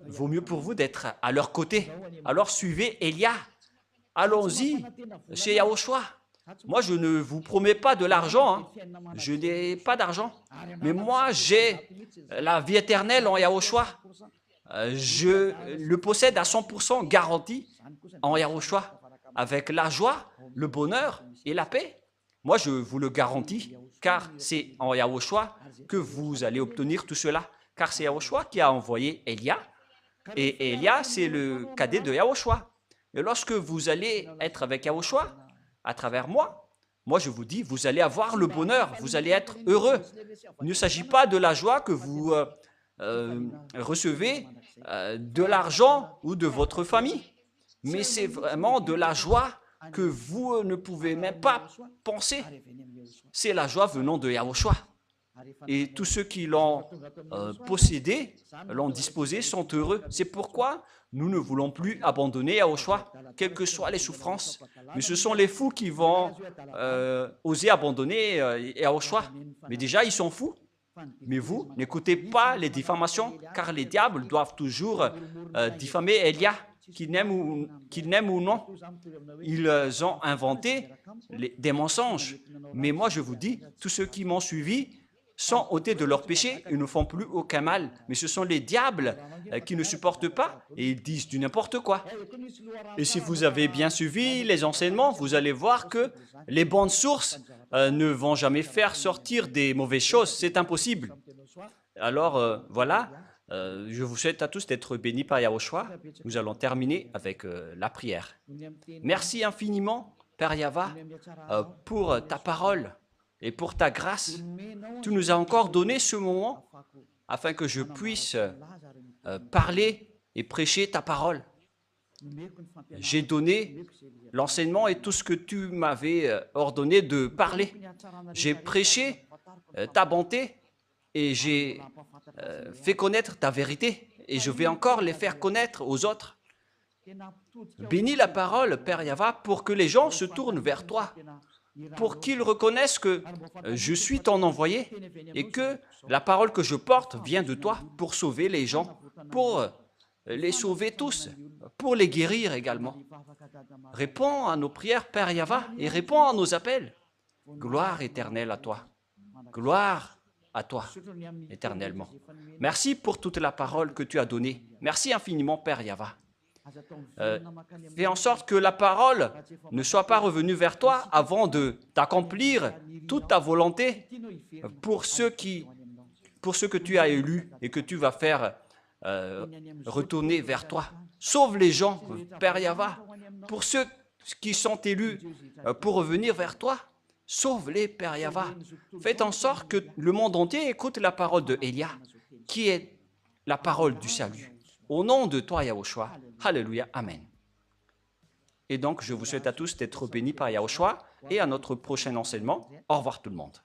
Vaut mieux pour vous d'être à leur côté. Alors suivez Elia. Allons-y chez Yahushua. Moi, je ne vous promets pas de l'argent. Je n'ai pas d'argent. Mais moi, j'ai la vie éternelle en Yahushua. Je le possède à 100% garanti en Yahushua, avec la joie, le bonheur et la paix. Moi, je vous le garantis, car c'est en Yahushua que vous allez obtenir tout cela. Car c'est Yahushua qui a envoyé Elia, et Elia, c'est le cadet de Yahushua. Et lorsque vous allez être avec Yahushua, à travers moi, je vous dis, vous allez avoir le bonheur, vous allez être heureux. Il ne s'agit pas de la joie que vous recevez de l'argent ou de votre famille, mais c'est vraiment de la joie que vous ne pouvez même pas penser. C'est la joie venant de Yahushua. Et tous ceux qui l'ont possédé, l'ont disposé, sont heureux. C'est pourquoi nous ne voulons plus abandonner Yahushua, quelles que soient les souffrances. Mais ce sont les fous qui vont oser abandonner Yahushua. Mais déjà, ils sont fous. Mais vous, n'écoutez pas les diffamations, car les diables doivent toujours diffamer Elia, qu'ils n'aiment ou non. Ils ont inventé des mensonges. Mais moi, je vous dis, tous ceux qui m'ont suivi sont ôtés de leurs péchés, ils ne font plus aucun mal. Mais ce sont les diables qui ne supportent pas et ils disent du n'importe quoi. Et si vous avez bien suivi les enseignements, vous allez voir que les bonnes sources ne vont jamais faire sortir des mauvaises choses. C'est impossible. Alors voilà, je vous souhaite à tous d'être bénis par Yahushua. Nous allons terminer avec la prière. Merci infiniment, Père Yahva, pour ta parole et pour ta grâce. Tu nous as encore donné ce moment afin que je puisse parler et prêcher ta parole. J'ai donné l'enseignement et tout ce que tu m'avais ordonné de parler. J'ai prêché ta bonté et j'ai fait connaître ta vérité et je vais encore les faire connaître aux autres. Bénis la parole, Père Yahva, pour que les gens se tournent vers toi, pour qu'ils reconnaissent que je suis ton envoyé et que la parole que je porte vient de toi pour sauver les gens, pour les sauver tous, pour les guérir également. Réponds à nos prières, Père Yahva, et réponds à nos appels. Gloire éternelle à toi. Gloire à toi, éternellement. Merci pour toute la parole que tu as donnée. Merci infiniment, Père Yahva. Fais en sorte que la parole ne soit pas revenue vers toi avant de d'accomplir toute ta volonté pour ceux que tu as élus et que tu vas faire retourner vers toi. Sauve les gens, Père Yahva, pour ceux qui sont élus pour revenir vers toi. Sauve-les, Père Yahva. Faites en sorte que le monde entier écoute la parole de Élia, qui est la parole du salut. Au nom de toi, Yahushua. Alléluia. Amen. Et donc, je vous souhaite à tous d'être bénis par Yahushua et à notre prochain enseignement. Au revoir tout le monde.